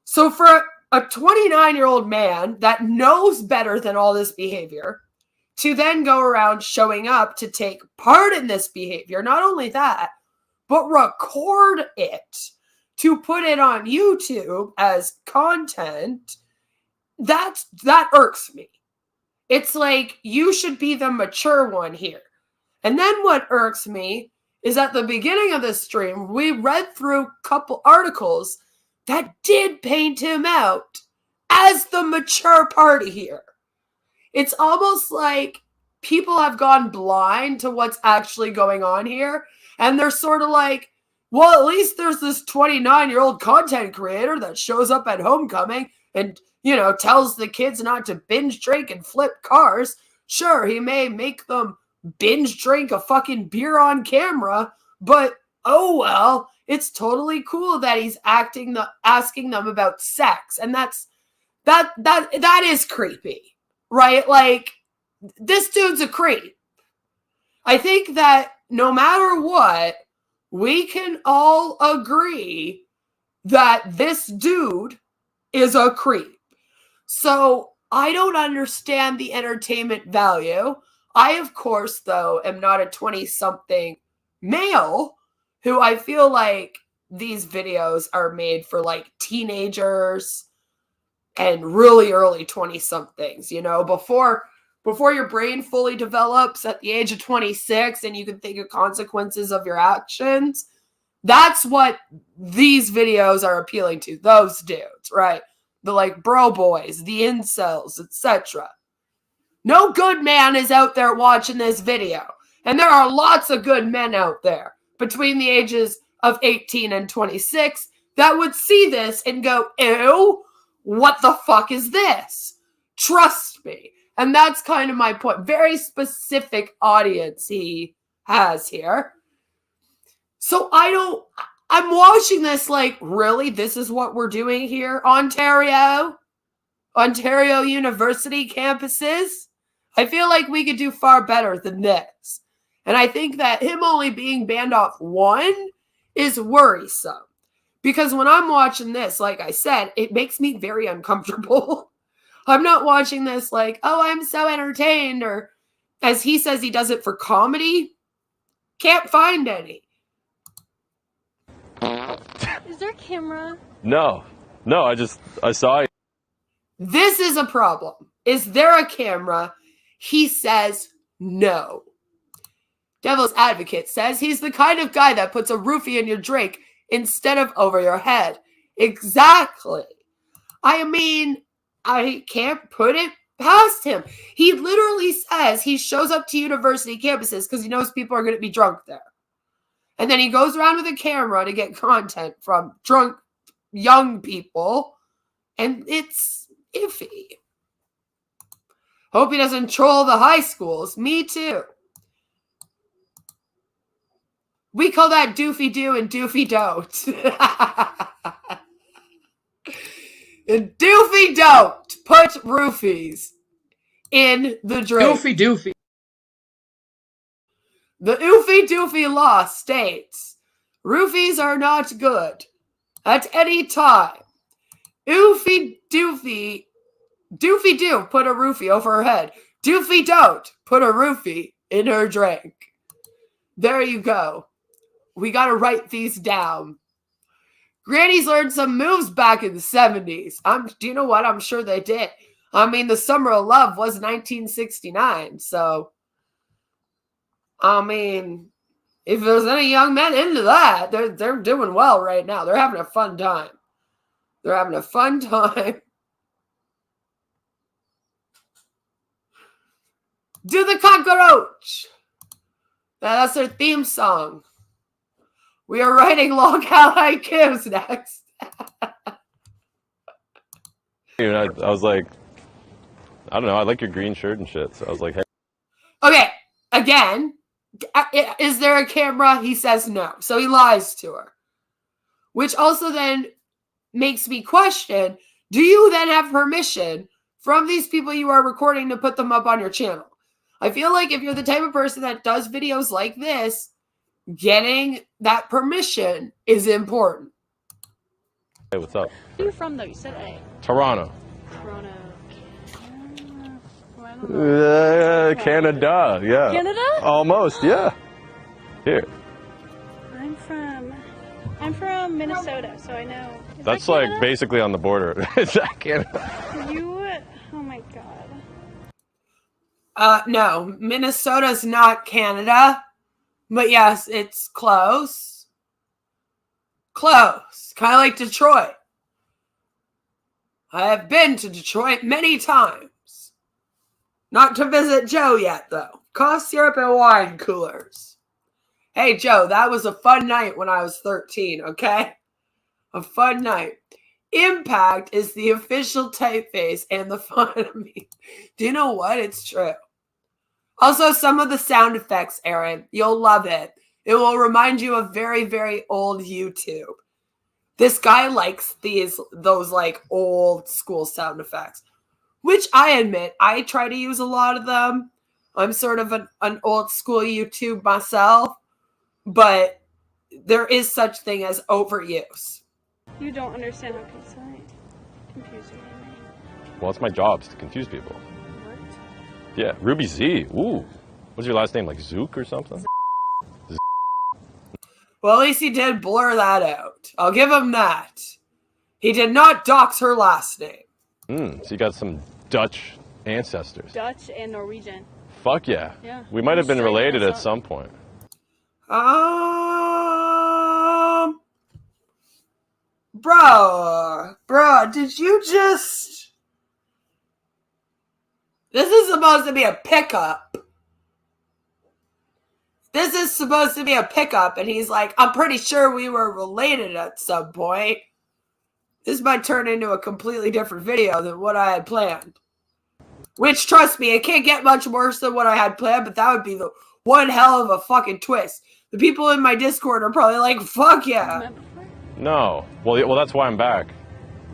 So for a 29-year-old man that knows better than all this behavior to then go around showing up to take part in this behavior, not only that, but record it to put it on YouTube as content, that irks me. It's like, you should be the mature one here. And then what irks me is at the beginning of the stream, we read through a couple articles that did paint him out as the mature party here. It's almost like people have gone blind to what's actually going on here. And they're sort of like, well, at least there's this 29-year-old content creator that shows up at homecoming and, you know, tells the kids not to binge drink and flip cars. Sure, he may make them binge drink a fucking beer on camera, but oh well, it's totally cool that he's asking them about sex. And that is creepy, right? Like, this dude's a creep. I think that no matter what, we can all agree that this dude is a creep. So I don't understand the entertainment value. I, of course, though, am not a 20-something male who I feel like these videos are made for, like, teenagers and really early 20-somethings, you know, before your brain fully develops at the age of 26 and you can think of consequences of your actions. That's what these videos are appealing to, those dudes, right? The, like, bro boys, the incels, etc. No good man is out there watching this video. And there are lots of good men out there between the ages of 18 and 26 that would see this and go, ew, what the fuck is this? Trust me. And that's kind of my point. Very specific audience he has here. So I'm watching this like, really? This is what we're doing here? Ontario University campuses? I feel like we could do far better than this. And I think that him only being banned off one is worrisome. Because when I'm watching this, like I said, it makes me very uncomfortable. I'm not watching this like, oh, I'm so entertained, or as he says he does it for comedy. Can't find any. Is there a camera? No, I saw it. This is a problem. Is there a camera? He says no. Devil's Advocate says he's the kind of guy that puts a roofie in your drink instead of over your head. Exactly. I mean, I can't put it past him. He literally says he shows up to university campuses because he knows people are going to be drunk there. And then he goes around with a camera to get content from drunk young people. And it's iffy. Hope he doesn't troll the high schools. Me too. We call that doofy do and doofy don't. And doofy don't put roofies in the drink. Doofy. The oofy doofy law states roofies are not good at any time. Oofy doofy do put a roofie over her head. Doofy don't put a roofie in her drink. There you go. We got to write these down. Grannies learned some moves back in the 70s. Do you know what? I'm sure they did. I mean, the Summer of Love was 1969. So, I mean, if there's any young men into that, they're doing well right now. They're having a fun time. They're having a fun time. Do the cockroach. That's their theme song. We are writing long out haikus next. I was like, I don't know. I like your green shirt and shit. So I was like, hey. Okay, again, is there a camera? He says no. So he lies to her. Which also then makes me question, do you then have permission from these people you are recording to put them up on your channel? I feel like if you're the type of person that does videos like this, getting that permission is important. Hey, what's up? Where are you from, though? You said A. Toronto. Toronto. Well, Canada, yeah. Canada? Almost, yeah. Here. I'm from Minnesota, so I know. Is That's that like Canada? basically on the border. Is that Canada? Oh my god. No, Minnesota's not Canada. But yes, it's close. Close. Kind of like Detroit. I have been to Detroit many times. Not to visit Joe yet, though. Cough syrup and wine coolers. Hey, Joe, that was a fun night when I was 13, okay? A fun night. Impact is the official typeface and the fun of me. Do you know what? It's true. Also, some of the sound effects, Aaron, you'll love it. It will remind you of very, very old YouTube. This guy likes those like old school sound effects, which I admit, I try to use a lot of them. I'm sort of an old school YouTube myself, but there is such thing as overuse. You don't understand how confusing you are. Well, it's my job is to confuse people. What? Yeah, Ruby Z. Ooh. What's your last name? Like Zook or something? Well, at least he did blur that out. I'll give him that. He did not dox her last name. So you got some Dutch ancestors. Dutch and Norwegian. Fuck yeah. Yeah. We might have been Straight related us at up. some point. Bro, did you just... This is supposed to be a pickup. This is supposed to be a pickup, and he's like, I'm pretty sure we were related at some point. This might turn into a completely different video than what I had planned. Which, trust me, it can't get much worse than what I had planned, but that would be the one hell of a fucking twist. The people in my Discord are probably like, fuck yeah. No. Well, that's why I'm back.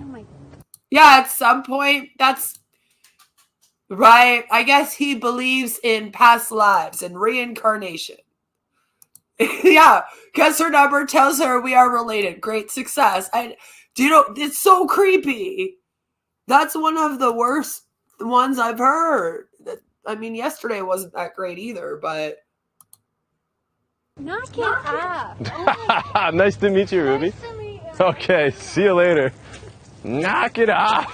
Oh my. Yeah, at some point, that's right. I guess he believes in past lives and reincarnation. Yeah, guess her number tells her we are related. Great success. It's so creepy. That's one of the worst ones I've heard. I mean, yesterday wasn't that great either, but. Knock it off. Nice to meet you, Ruby. Nice to meet you. Okay, see you later. Knock it off.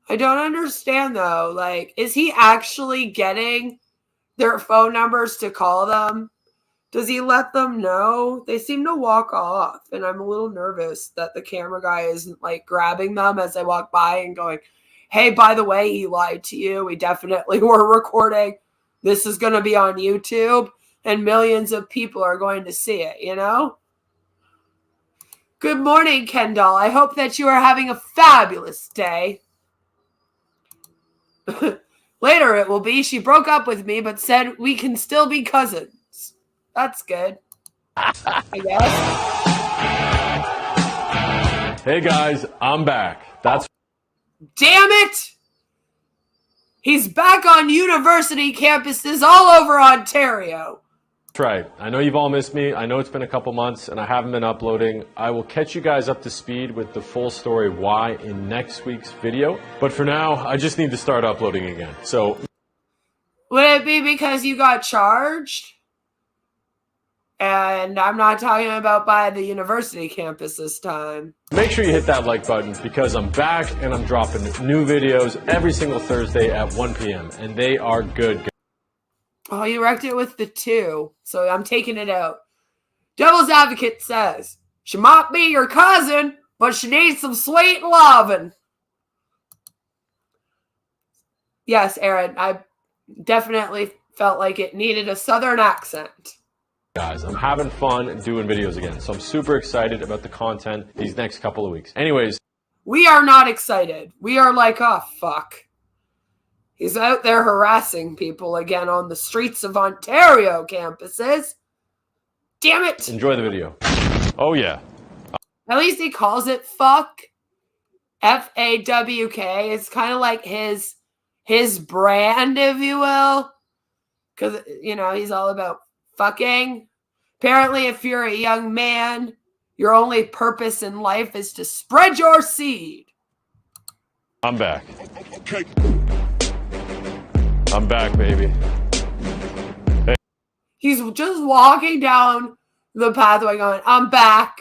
I don't understand though. Like, is he actually getting their phone numbers to call them? Does he let them know? They seem to walk off, and I'm a little nervous that the camera guy isn't like grabbing them as they walk by and going, hey, by the way, he lied to you. We definitely were recording. This is going to be on YouTube, and millions of people are going to see it, you know? Good morning, Kendall. I hope that you are having a fabulous day. Later it will be. She broke up with me, but said we can still be cousins. That's good. I guess. Hey guys, I'm back. That's Damn it! He's back on university campuses all over Ontario. right. I know you've all missed me. I know it's been a couple months and I haven't been uploading. I will catch you guys up to speed with the full story why in next week's video. But for now, I just need to start uploading again. So Would it be because you got charged? And I'm not talking about by the university campus this time. make sure you hit that like button because I'm back and I'm dropping new videos every single Thursday at 1 p.m. and they are good. Oh, you wrecked it with the 2, so I'm taking it out. Devil's Advocate says, she might be your cousin, but she needs some sweet loving. Yes, Aaron, I definitely felt like it needed a southern accent. Guys, I'm having fun doing videos again, so I'm super excited about the content these next couple of weeks. Anyways, We are not excited. We are like, oh, fuck. He's out there harassing people again on the streets of Ontario campuses. Damn it. enjoy the video. Oh yeah. At least he calls it fuck. F-A-W-K. It's kind of like his brand, if you will. Because, you know, he's all about fucking. Apparently, if you're a young man, your only purpose in life is to spread your seed. I'm back. I'm back, baby. Hey. He's just walking down the pathway going, I'm back.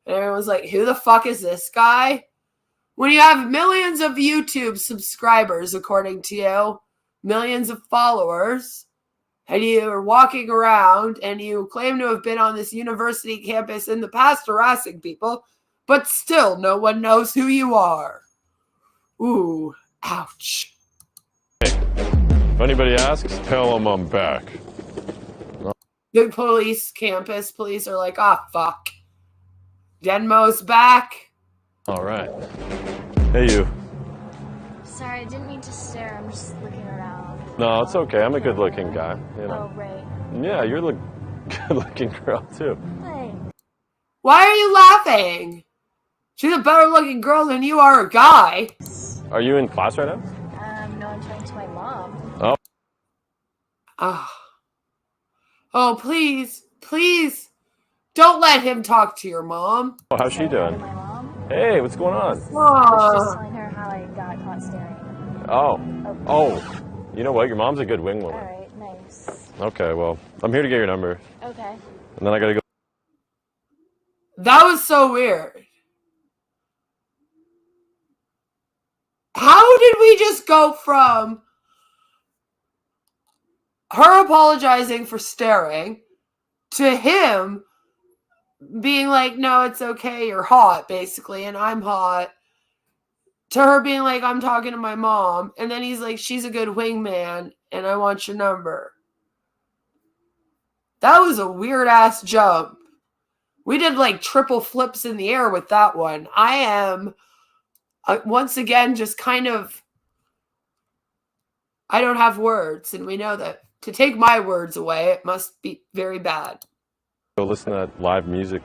And everyone's like, who the fuck is this guy? When you have millions of YouTube subscribers, according to you, millions of followers, and you are walking around and you claim to have been on this university campus in the past harassing people, but still no one knows who you are. Ooh, ouch. Hey, if anybody asks, tell them I'm back. The police are like, ah, fuck. Denmo's back. All right. Hey, you. Sorry, I didn't mean to stare. I'm just looking around. No, it's okay. I'm a good-looking guy. You know. Oh, right. Yeah, you're a good-looking girl too. Thanks. Why are you laughing? She's a better looking girl than you are a guy. Are you in class right now? No, I'm talking to my mom. Oh. Oh, please, please, don't let him talk to your mom. Oh, how's she doing? My mom? Hey, what's going on? I was just Oh, telling her how I got caught staring. Oh. Oh. You know what? Your mom's a good wing woman. Alright, nice. Okay, well, I'm here to get your number. Okay. And then I gotta go. that was so weird. How did we just go from her apologizing for staring to him being like, no, it's okay, you're hot, basically, and I'm hot, to her being like, I'm talking to my mom, and then he's like, she's a good wingman, and I want your number. That was a weird-ass jump We did like triple flips in the air with that one. I am, once again, just kind of, I don't have words. And we know that to take my words away, it must be very bad. Go listen to that live music.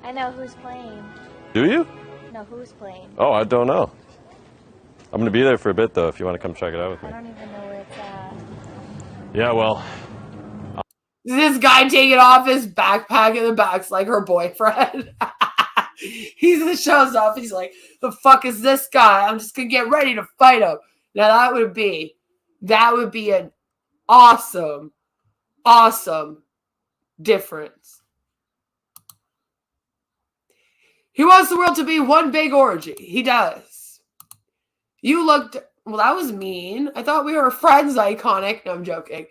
I know who's playing. Do you? No, who's playing? Oh, I don't know. I'm going to be there for a bit, though, if you want to come check it out with me. I don't even know where it's at. Yeah, well. This guy taking off his backpack in the back's like her boyfriend. He just shows up. He's like, the fuck is this guy? I'm just going to get ready to fight him. Now that would be an awesome difference. He wants the world to be one big orgy. He does. You looked, well, that was mean. I thought we were friends, iconic. No, I'm joking.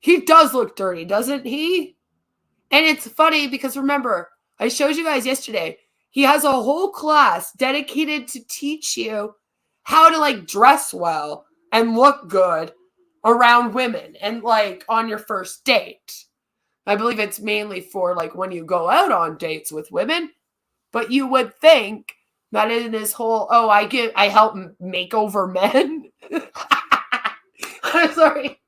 He does look dirty, doesn't he? And it's funny because remember, I showed you guys yesterday, he has a whole class dedicated to teach you how to like dress well and look good around women and like on your first date. I believe it's mainly for like when you go out on dates with women, but you would think that in his whole, oh, I help makeover men. I'm sorry.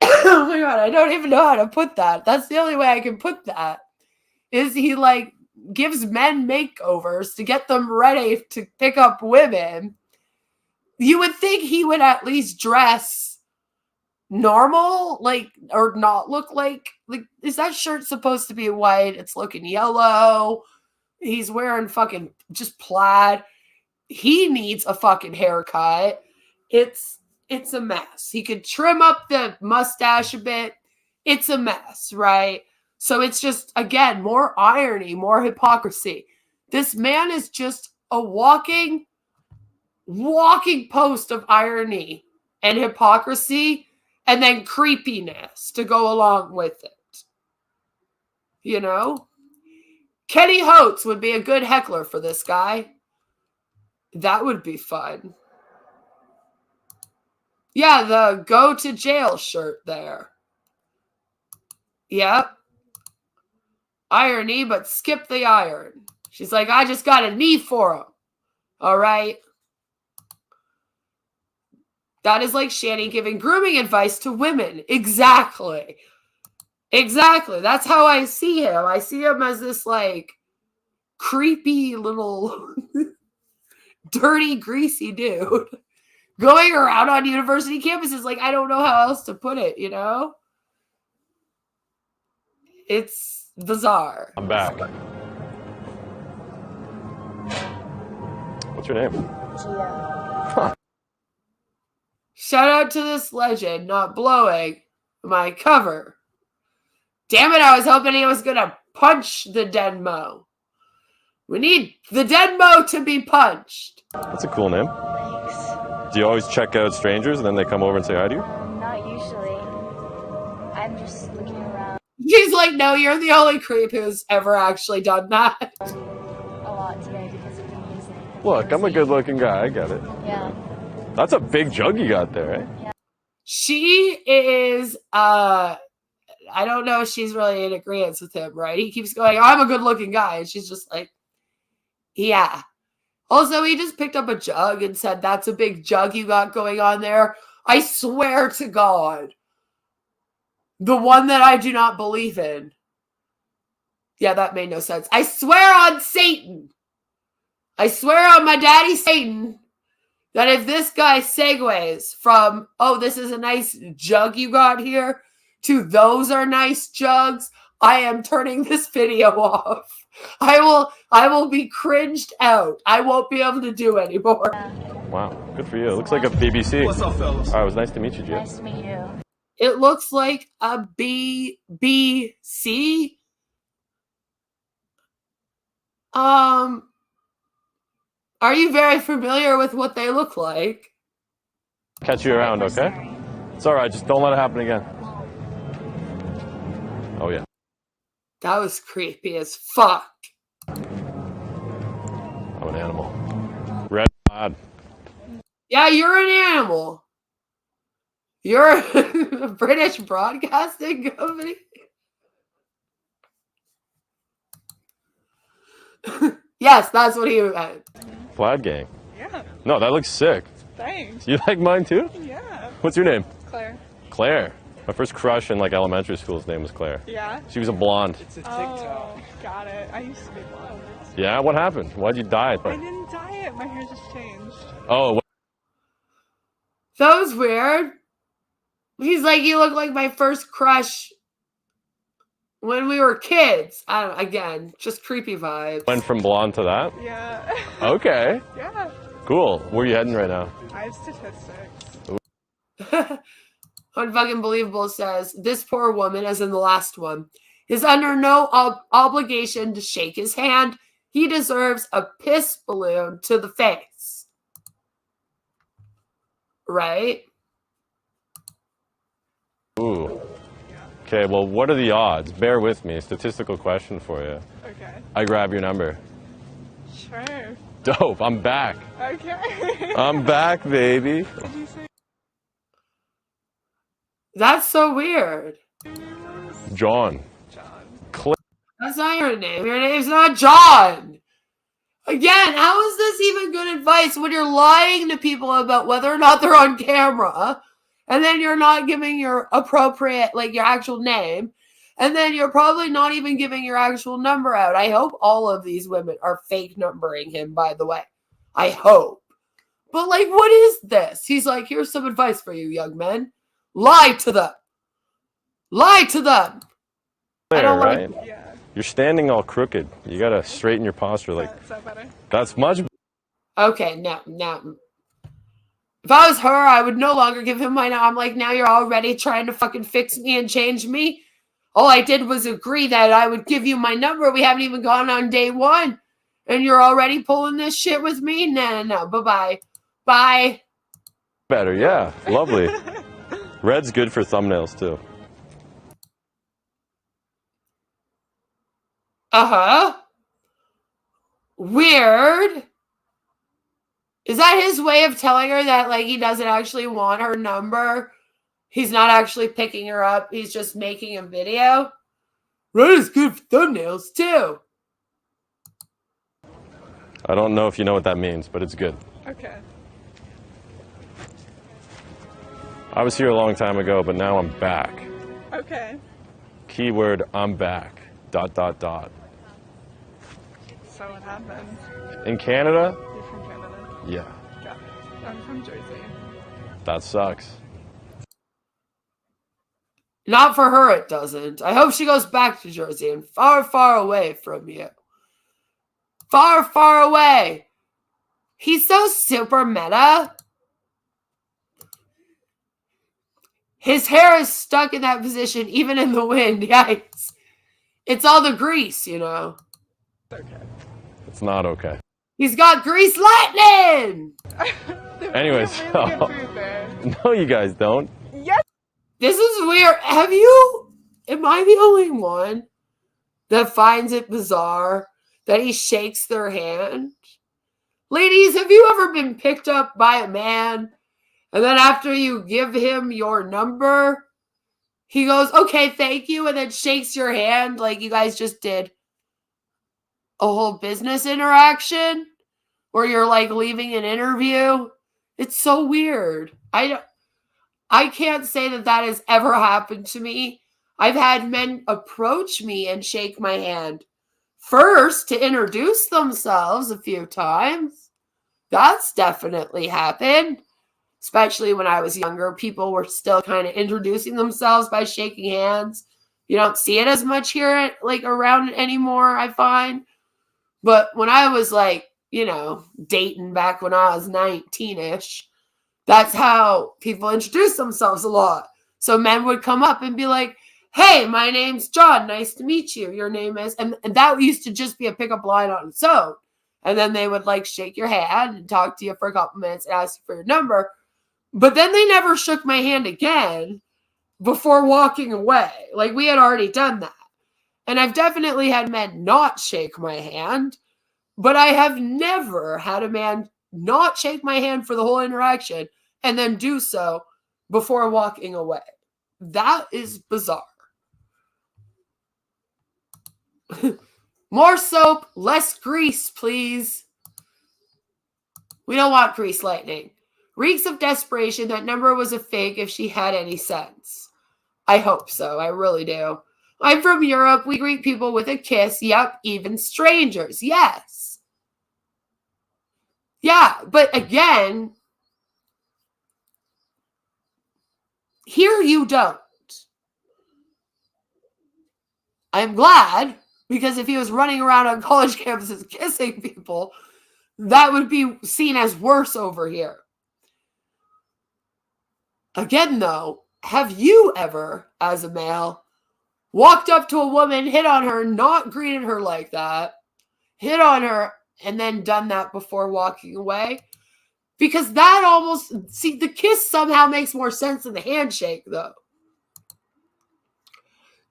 Oh my God, I don't even know how to put that. That's the only way I can put that. Is he like gives men makeovers to get them ready to pick up women. You would think he would at least dress normal, like, or not look like, is that shirt supposed to be white? It's looking yellow. He's wearing fucking just plaid. He needs a fucking haircut. It's a mess. He could trim up the mustache a bit. It's a mess, right? So it's just, again, more irony, more hypocrisy. This man is just a walking post of irony and hypocrisy and then creepiness to go along with it. You know? Kenny Holtz would be a good heckler for this guy. That would be fun. Yeah, the go to jail shirt there. Yep. Irony, but skip the iron. She's like, I just got a knee for him. All right. That is like Shani giving grooming advice to women. Exactly. Exactly. That's how I see him. I see him as this like creepy little dirty, greasy dude going around on university campuses. Like, I don't know how else to put it, you know? It's bizarre. I'm back. What's your name? Gia. Huh. Shout out to this legend not blowing my cover. Damn it, I was hoping he was going to punch the Denmo. We need the Denmo to be punched. That's a cool name. Thanks. Do you always check out strangers and then they come over and say hi to you? Not usually. I'm just looking around She's like, no, you're the only creep who's ever actually done that. a lot today because of the music. Look, I'm a good-looking guy. I get it. Yeah. That's a big jug you got there, eh? Yeah. She is, I don't know if she's really in agreement with him, right? He keeps going, I'm a good-looking guy. And she's just like, yeah. Also, he just picked up a jug and said, that's a big jug you got going on there. I swear to God. The one that I do not believe in. Yeah, that made no sense. I swear on Satan. I swear on my daddy Satan that if this guy segues from, oh, this is a nice jug you got here, to those are nice jugs, I am turning this video off. I will be cringed out. I won't be able to do anymore. Wow, good for you. It looks like a BBC. What's up, fellas? All right, it was nice to meet you, Jim. Nice to meet you. It looks like a BBC. Are you very familiar with what they look like? Catch you around, okay? Sorry. It's all right. Just don't let it happen again. Oh, yeah. That was creepy as fuck. I'm an animal. Red pod. Yeah, you're an animal. You're a British broadcasting company? Yes, that's what he meant. Plaid gang. Yeah. No, that looks sick. Thanks. You like mine too? Yeah. What's your name? Claire. Claire. My first crush in like elementary school's name was Claire. Yeah. She was a blonde. It's a TikTok. Oh, got it. I used to be blonde. Yeah, what happened? Why'd you dye it? I didn't dye it. My hair just changed. Oh, That was weird. He's like, you look like my first crush when we were kids. I don't know, again, just creepy vibes. went from blonde to that? Yeah. Okay. Yeah. Cool. Where are you heading right now? I have statistics. Unfucking believable says, this poor woman, as in the last one, is under no obligation to shake his hand. He deserves a piss balloon to the face. Right? Ooh. Okay, well, what are the odds? Bear with me. Statistical question for you. Okay. I grab your number. Sure. Dope. I'm back. Okay. I'm back, baby. Did you say That's so weird. John. John? That's not your name. Your name's not John. Again, how is this even good advice when you're lying to people about whether or not they're on camera, and then you're not giving your appropriate, like your actual name, and then you're probably not even giving your actual number out. I hope all of these women are fake numbering him, by the way. I hope. But like, what is this? He's like, here's some advice for you, young men. Lie to them. Lie to them. I don't Right? like it. Yeah. You're standing all crooked. You gotta straighten your posture. Like, Is that better? that's much. Okay, now. If I was her, I would no longer give him my number. I'm like, now you're already trying to fucking fix me and change me. All I did was agree that I would give you my number. We haven't even gone on day one. And you're already pulling this shit with me? No. Bye-bye. Bye. Better, yeah. Lovely. Red's good for thumbnails, too. Uh-huh. Weird. Is that his way of telling her that, like, he doesn't actually want her number? He's not actually picking her up. He's just making a video? Red is good for thumbnails, too. I don't know if you know what that means, but it's good. Okay. I was here a long time ago, but now I'm back. Okay. Keyword, I'm back. ... So what happened? In Canada? You're from Canada? Yeah. Got it. I'm from Jersey. That sucks. Not for her, it doesn't. I hope she goes back to Jersey and far, far away from you. Far, far away. He's so super meta. His hair is stuck in that position, even in the wind. Yikes. It's all the grease, you know. Okay. It's not okay. He's got grease lightning. Anyways, Really good food there. no, you guys don't. Yes. This is weird. Am I the only one that finds it bizarre that he shakes their hand? Ladies, have you ever been picked up by a man and then after you give him your number, he goes, okay, thank you, and then shakes your hand like you guys just did a whole business interaction or you're like leaving an interview? It's so weird. I can't say that has ever happened to me. I've had men approach me and shake my hand first to introduce themselves a few times. That's definitely happened. Especially when I was younger, people were still kind of introducing themselves by shaking hands. You don't see it as much here, like around anymore, I find. But when I was like, dating back when I was 19-ish, that's how people introduce themselves a lot. So men would come up and be like, hey, my name's John. Nice to meet you. Your name is... And that used to just be a pickup line on its own. And then they would like shake your hand and talk to you for a couple minutes and ask you for your number. But then they never shook my hand again before walking away. Like we had already done that. And I've definitely had men not shake my hand, but I have never had a man not shake my hand for the whole interaction and then do so before walking away. That is bizarre. More soap, less grease, please. We don't want grease lightning. Reeks of desperation. That number was a fake if she had any sense. I hope so. I really do. I'm from Europe. We greet people with a kiss. Yep, even strangers. Yes. Yeah, but again, here you don't. I'm glad, because if he was running around on college campuses kissing people, that would be seen as worse over here. Again, though, have you ever, as a male, walked up to a woman, hit on her, not greeted her like that, hit on her, and then done that before walking away? Because that almost, see, the kiss somehow makes more sense than the handshake, though.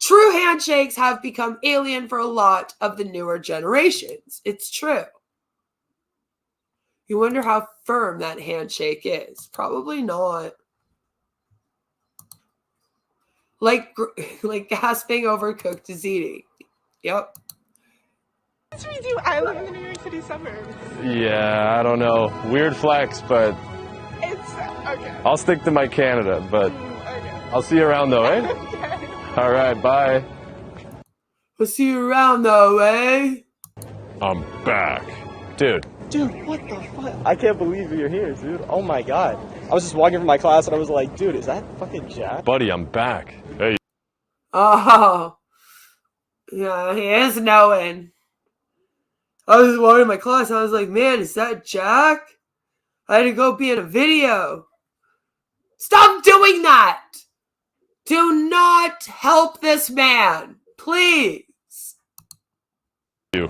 True handshakes have become alien for a lot of the newer generations. It's true. You wonder how firm that handshake is. Probably not. Like gasping over cooked ziti. Yep. That's what we do. I live in the New York City suburbs. Yeah, I don't know. Weird flex, but It's okay. I'll stick to my Canada, but Okay. I'll see you around though, eh? Okay. All right, bye. We'll see you around though, eh? I'm back. Dude. Dude, what the fuck? I can't believe you're here, dude. Oh my god. I was just walking from my class and I was like, dude, is that fucking Jack? Buddy, I'm back. Hey. Oh. Yeah, he is knowing. I was walking in my class. I was like, man, is that Jack? I had to go be in a video. Stop doing that. Do not help this man. Please. You.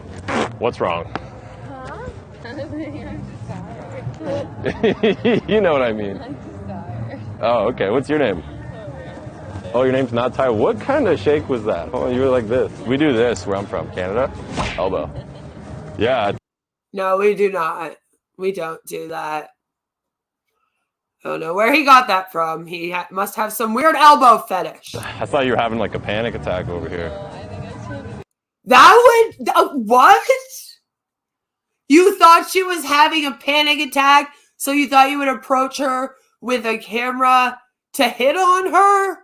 What's wrong? Huh? I'm just tired. You know what I mean. I'm just tired. Oh, okay. What's your name? Oh, your name's not Ty. What kind of shake was that? Oh, you were like this. We do this where I'm from, Canada. Elbow. Yeah. No, we do not. We don't do that. I don't know where he got that from. He must have some weird elbow fetish. I thought you were having like a panic attack over here. That would... what? You thought she was having a panic attack, so you thought you would approach her with a camera to hit on her?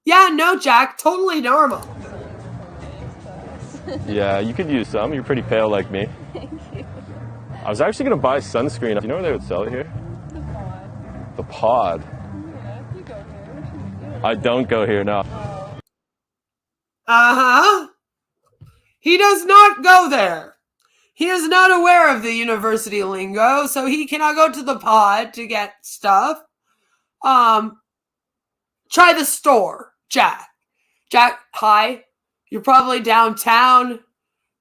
Yeah, no, Jack. Totally normal. Yeah, you could use some. You're pretty pale like me. Thank you. I was actually going to buy sunscreen. You know where they would sell it here? The pod. The pod. Yeah, you go here. I don't go here now. Uh-huh. He does not go there. He is not aware of the university lingo, so he cannot go to the pod to get stuff. Try the store, Jack. Jack, hi. You're probably downtown.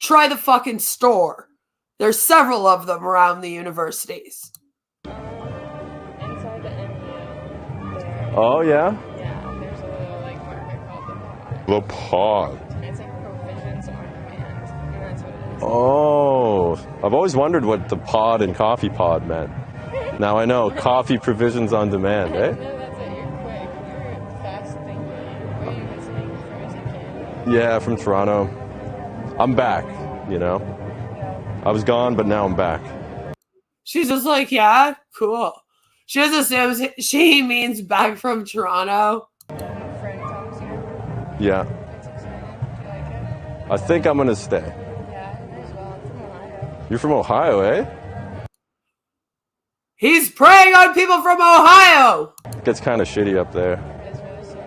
Try the fucking store. There's several of them around the universities. Inside the MU. There. Oh, yeah? Yeah, there's a little like market called the pod. The pod. And it's like provisions on demand. And that's what it is. Oh, I've always wondered what the pod and coffee pod meant. Now I know. Coffee provisions on demand, eh? No, that's it. You're quick. You're fast thinking. Where are you visiting from as a kid? Yeah, from Toronto. I'm back, you know? I was gone, but now I'm back. She's just like, yeah, cool. She just assumes she means back from Toronto. A friend comes here. Yeah. That's exciting. Do you like it? I think I'm gonna stay. Yeah, me as well. I'm from Ohio. You're from Ohio, eh? He's preying on people from Ohio. It gets kind of shitty up there. It's really sweet.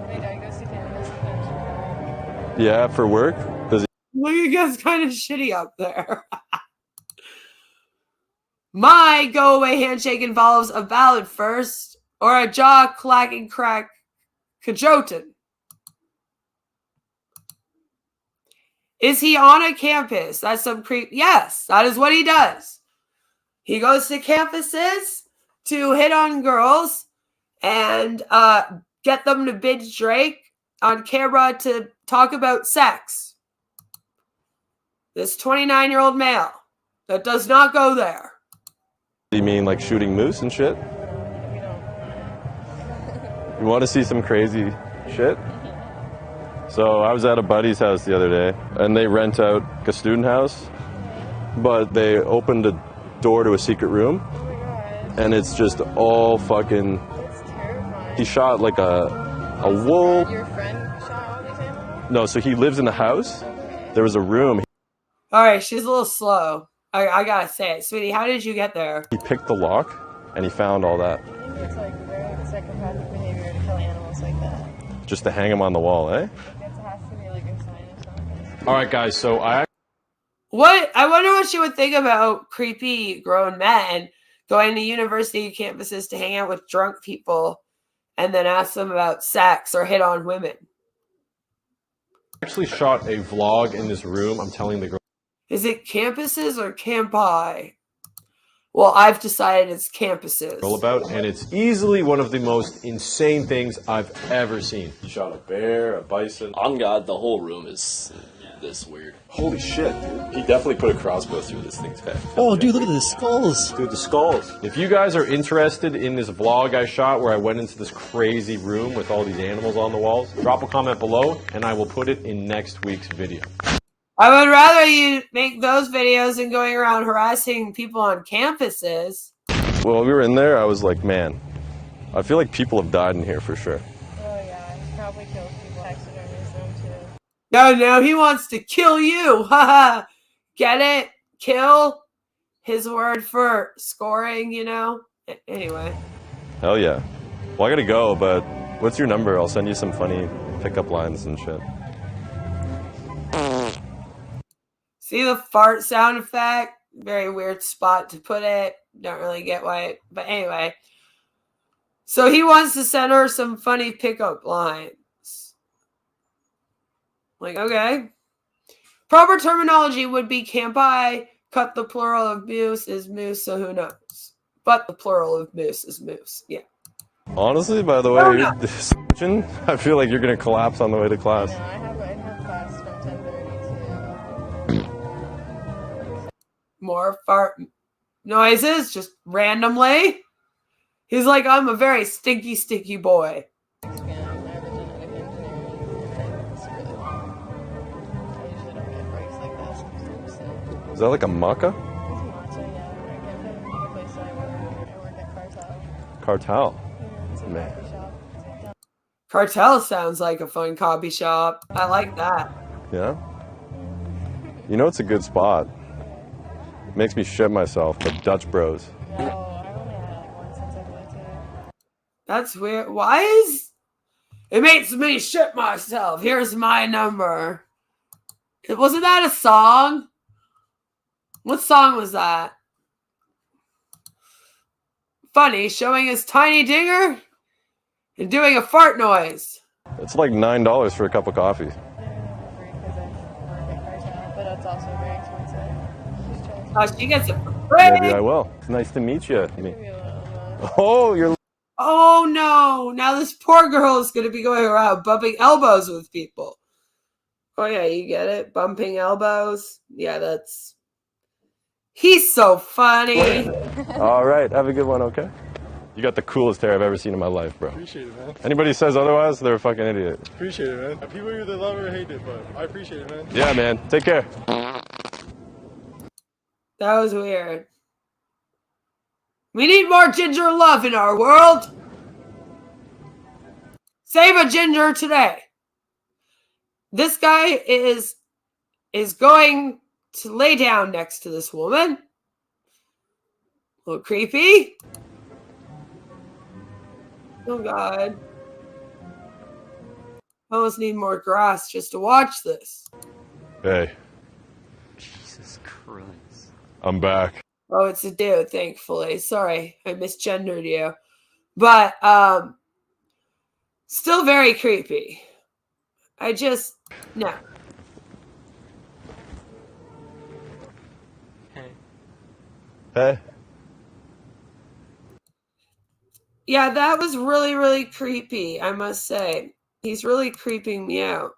My dad goes to Canada sometimes. Yeah, for work? Does he? Look, it gets kind of shitty up there. My go-away handshake involves a ballad first or a jaw-clacking crack cajotin. Is he on a campus? That's some creep. Yes, that is what he does. He goes to campuses to hit on girls and get them to binge Drake on camera to talk about sex. This 29-year-old male that does not go there. You mean like shooting moose and shit? You want to see some crazy shit? So I was at a buddy's house the other day, and they rent out a student house, but they opened a door to a secret room, and it's just all fucking. That's terrifying. He shot like a wolf. Your friend shot all these animals? No, so he lives in the house. There was a room. All right, she's a little slow. I gotta say it, sweetie. How did you get there? He picked the lock, and he found all that. I think it's like very psychopathic behavior to kill animals like that. Just to hang him on the wall, eh? It has to be like a sign of something. All right, guys. So I What? I wonder what she would think about creepy grown men going to university campuses to hang out with drunk people and then ask them about sex or hit on women. actually shot a vlog in this room. I'm telling the girl. Is it campuses or campi? Well, I've decided it's campuses. About, and it's easily one of the most insane things I've ever seen. He shot a bear, a bison. On God, the whole room is this weird. Holy shit, dude. He definitely put a crossbow through this thing's head. Oh, dude, look at the skulls. Dude, the skulls. If you guys are interested in this vlog I shot where I went into this crazy room with all these animals on the walls, drop a comment below and I will put it in next week's video. I would rather you make those videos than going around harassing people on campuses. Well, we were in there. I was like, man, I feel like people have died in here for sure. Oh yeah, he probably kills people, taxidermies them too. No, he wants to kill you. Haha. Get it? Kill? His word for scoring, you know? Anyway. Hell yeah. Well, I gotta go, but what's your number? I'll send you some funny pickup lines and shit. See the fart sound effect? Very weird spot to put it. Don't really get why. But anyway. So he wants to send her some funny pickup lines. Like, okay. Proper terminology would be campi. Cut the plural of moose is moose, so who knows? But the plural of moose is moose. Yeah. Honestly, by the way, you're switching. I feel like you're gonna collapse on the way to class. I have class from 10:30 to. More fart noises, just randomly. He's like, I'm a very stinky, stinky boy. Is that like a maca? Cartel. Man. Cartel sounds like a fun coffee shop. I like that. Yeah? You know it's a good spot. Makes me shit myself, but Dutch Bros. That's weird. Why is... It makes me shit myself. Here's my number. Wasn't that a song? What song was that? Funny, showing his tiny dinger and doing a fart noise. It's like $9 for a cup of coffee. But that's also very expensive. Oh, she gets it for Maybe free. I will. It's nice to meet you. Oh, you're... Oh no, now this poor girl is going to be going around bumping elbows with people. Oh yeah, you get it? Bumping elbows. Yeah, that's... He's so funny. All right, have a good one, okay? You got the coolest hair I've ever seen in my life, bro. Appreciate it, man. Anybody says otherwise, they're a fucking idiot. Appreciate it, man. People either love it or hate it, but I appreciate it, man. Yeah, man. Take care. That was weird. We need more ginger love in our world. Save a ginger today. This guy is going to lay down next to this woman. A little creepy. Oh God. I almost need more grass just to watch this. Hey. Jesus Christ. I'm back. Oh, it's a dude, thankfully. Sorry, I misgendered you. But still very creepy. No. Hey. Yeah, that was really, really creepy, I must say. He's really creeping me out.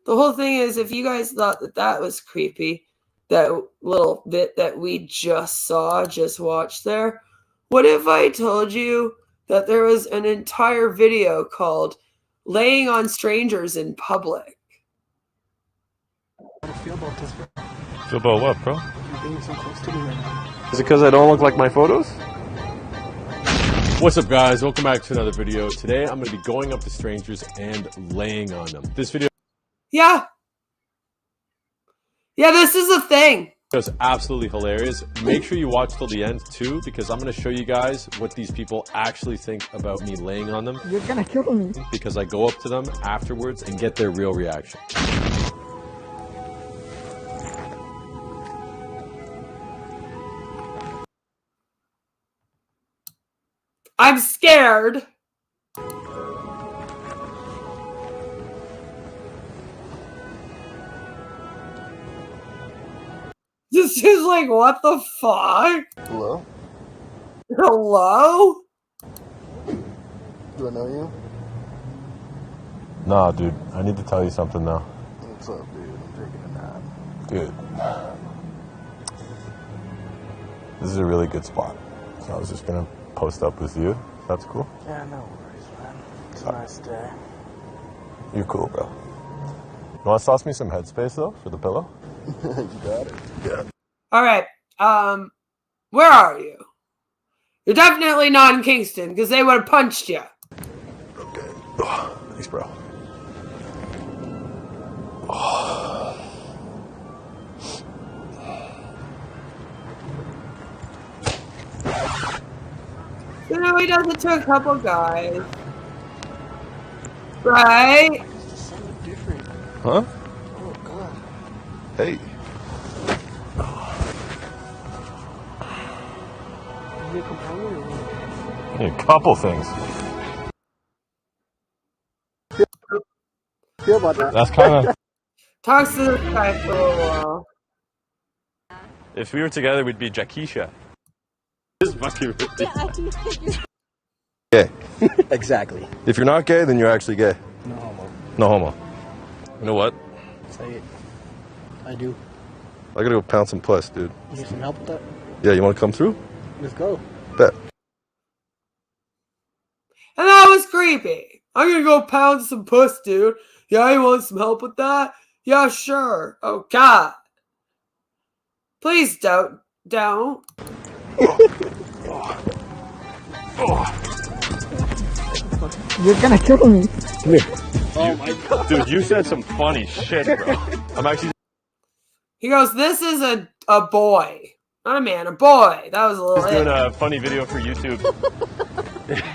The whole thing is, if you guys thought that was creepy, that little bit that we just watched there, what if I told you that there was an entire video called Laying on Strangers in Public? How do you feel about this, bro? Feel about what, bro? You're being so close to me right now. Is it because I don't look like my photos? What's up, guys? Welcome back to another video. Today, I'm going to be going up to strangers and laying on them. This video Yeah, this is a thing. is absolutely hilarious. Make sure you watch till the end too, because I'm going to show you guys what these people actually think about me laying on them. You're gonna kill me. Because I go up to them afterwards and get their real reaction. I'm scared. This is like, what the fuck? Hello? Hello? Do I know you? Nah, dude. I need to tell you something now. What's up, dude? I'm taking a nap. Dude. This is a really good spot. So I was just gonna post up with you. That's cool. Yeah, no worries, man. It's a nice day. You're cool, bro. You wanna toss me some headspace though for the pillow? You got it. Yeah. All right. Where are you? You're definitely not in Kingston, because they would have punched you. Okay. Oh, thanks, bro. Oh. You know, he does it to a couple guys. Right? It's just so different. Huh? Oh, God. Hey. Is he a companion or what? Yeah, a couple things. Feel about that? That's kind of. Talks to this guy for a while. If we were together, we'd be Jackisha. This is fucking ridiculous. Gay. Exactly. If you're not gay, then you're actually gay. No homo. No homo. You know what? Say it. I do. I gotta go pound some puss, dude. You need some help with that? Yeah, you wanna come through? Let's go. Bet. And that was creepy. I'm gonna go pound some puss, dude. Yeah, you want some help with that? Yeah, sure. Oh, God. Please don't. Don't. You're gonna kill me. Come here. Oh my God. Dude, you said some funny shit, bro. I'm actually. He goes, this is a boy. Not a man, a boy. That was a little. Just doing a funny video for YouTube.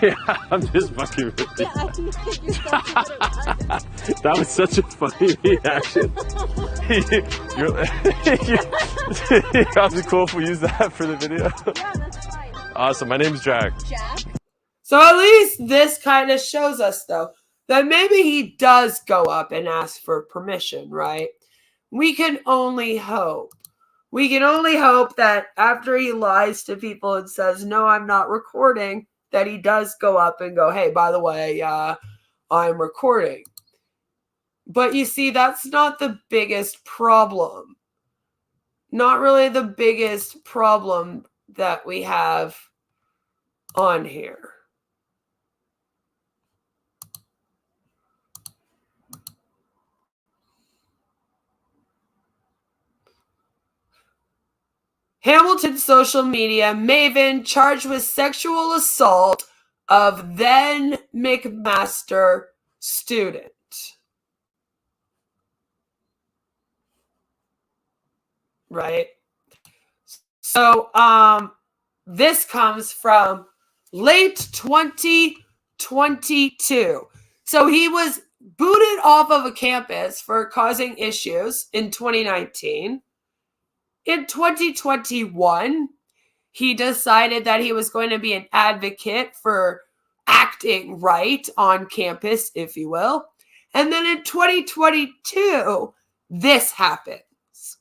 Yeah, I'm just fucking with you. That was such a funny reaction. That'd be cool if we use that for the video. Yeah, that's fine. Awesome. My name's Jack. Jack? So at least this kind of shows us, though, that maybe he does go up and ask for permission, right? We can only hope. We can only hope that after he lies to people and says, no, I'm not recording, that he does go up and go, hey, by the way, I'm recording. But you see, that's not the biggest problem. Not really the biggest problem that we have on here. Hamilton social media maven charged with sexual assault of then McMaster student. Right? So, this comes from late 2022. So he was booted off of a campus for causing issues in 2019. In 2021, he decided that he was going to be an advocate for acting right on campus, if you will. And then in 2022, this happens.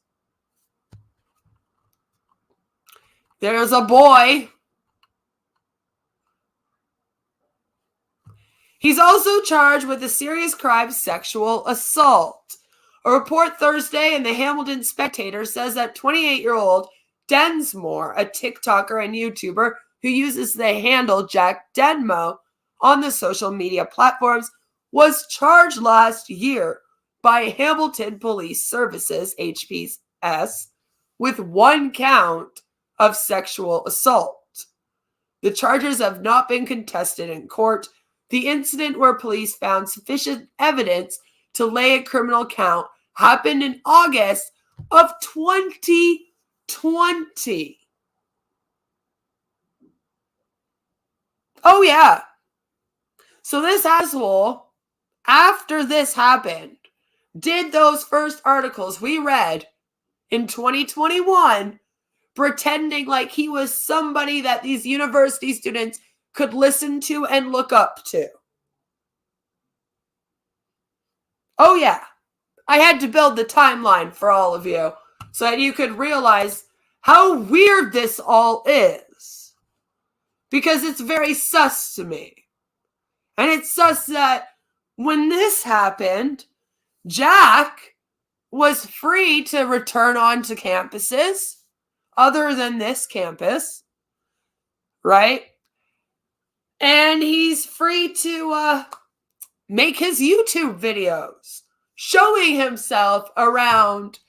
There's a boy. He's also charged with a serious crime, sexual assault. A report Thursday in the Hamilton Spectator says that 28-year-old Densmore, a TikToker and YouTuber who uses the handle Jack Denmo on the social media platforms, was charged last year by Hamilton Police Services, HPS, with 1 count of sexual assault. The charges have not been contested in court. The incident where police found sufficient evidence to lay a criminal count happened in August of 2020. Oh, yeah. So this asshole, after this happened, did those first articles we read in 2021, pretending like he was somebody that these university students could listen to and look up to. Oh, yeah. I had to build the timeline for all of you so that you could realize how weird this all is. Because it's very sus to me. And it's sus that when this happened, Jack was free to return onto campuses other than this campus, right? And he's free to make his YouTube videos showing himself around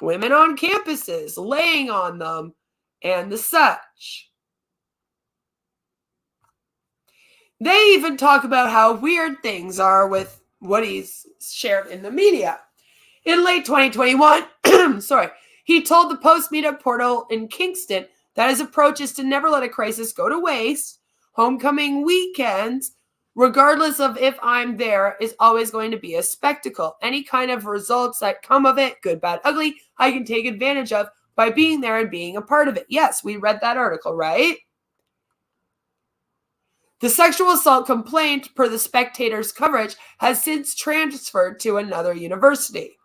women on campuses, laying on them, and the such. They even talk about how weird things are with what he's shared in the media. In late 2021, he told the Post Media Portal in Kingston that his approach is to never let a crisis go to waste. Homecoming weekends, regardless of if I'm there, is always going to be a spectacle. Any kind of results that come of it, good, bad, ugly, I can take advantage of by being there and being a part of it. Yes, we read that article, right? The sexual assault complaint, per the Spectator's coverage, has since transferred to another university.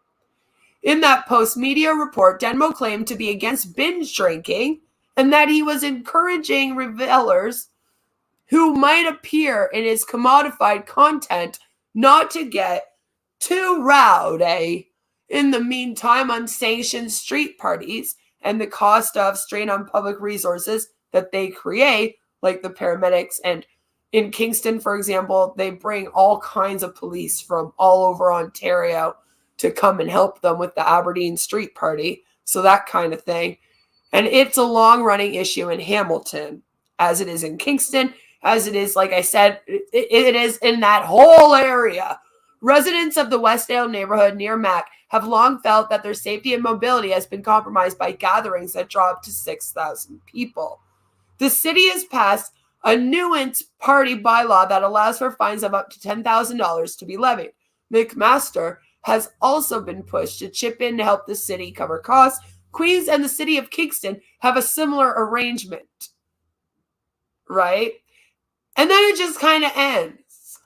In that post-media report, Denmo claimed to be against binge drinking and that he was encouraging revelers who might appear in his commodified content not to get too rowdy. In the meantime, unsanctioned street parties and the cost of strain on public resources that they create, like the paramedics, and in Kingston, for example, they bring all kinds of police from all over Ontario to come and help them with the Aberdeen street party. So that kind of thing. And it's a long-running issue in Hamilton, as it is in Kingston, as it is, like I said, it is in that whole area. Residents of the Westdale neighborhood near Mac have long felt that their safety and mobility has been compromised by gatherings that draw up to 6,000 people. The city has passed a nuisance party bylaw that allows for fines of up to $10,000 to be levied. McMaster has also been pushed to chip in to help the city cover costs. Queens and the city of Kingston have a similar arrangement, right? And then it just kind of ends.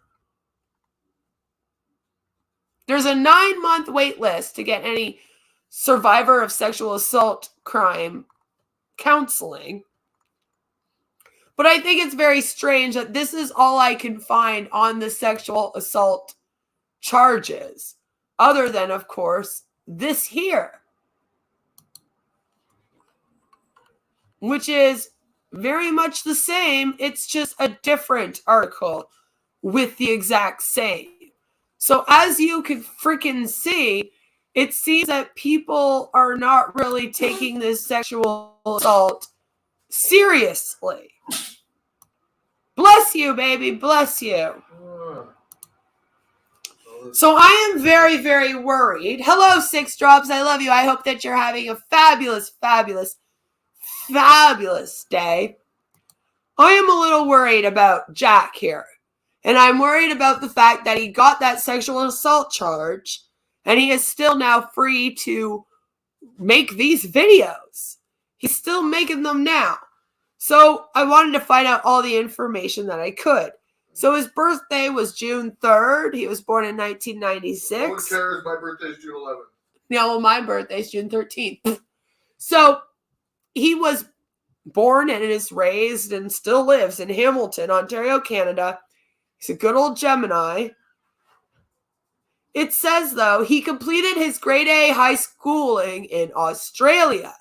There's a 9-month wait list to get any survivor of sexual assault crime counseling. But I think it's very strange that this is all I can find on the sexual assault charges, other than, of course, this here, which is very much the same. It's just a different article with the exact same. So as you can freaking see, it seems that people are not really taking this sexual assault seriously. Bless you, baby. Bless you. So I am very, very worried. Hello, 6 Drops. I love you. I hope that you're having a fabulous, fabulous, fabulous day. I am a little worried about Jack here. And I'm worried about the fact that he got that sexual assault charge and he is still now free to make these videos. He's still making them now. So I wanted to find out all the information that I could. So his birthday was June 3rd. He was born in 1996. No one cares. My birthday's June 11th. Yeah, well, my birthday's June 13th. So he was born and is raised and still lives in Hamilton, Ontario, Canada. He's a good old Gemini. It says, though, he completed his grade A high schooling in Australia.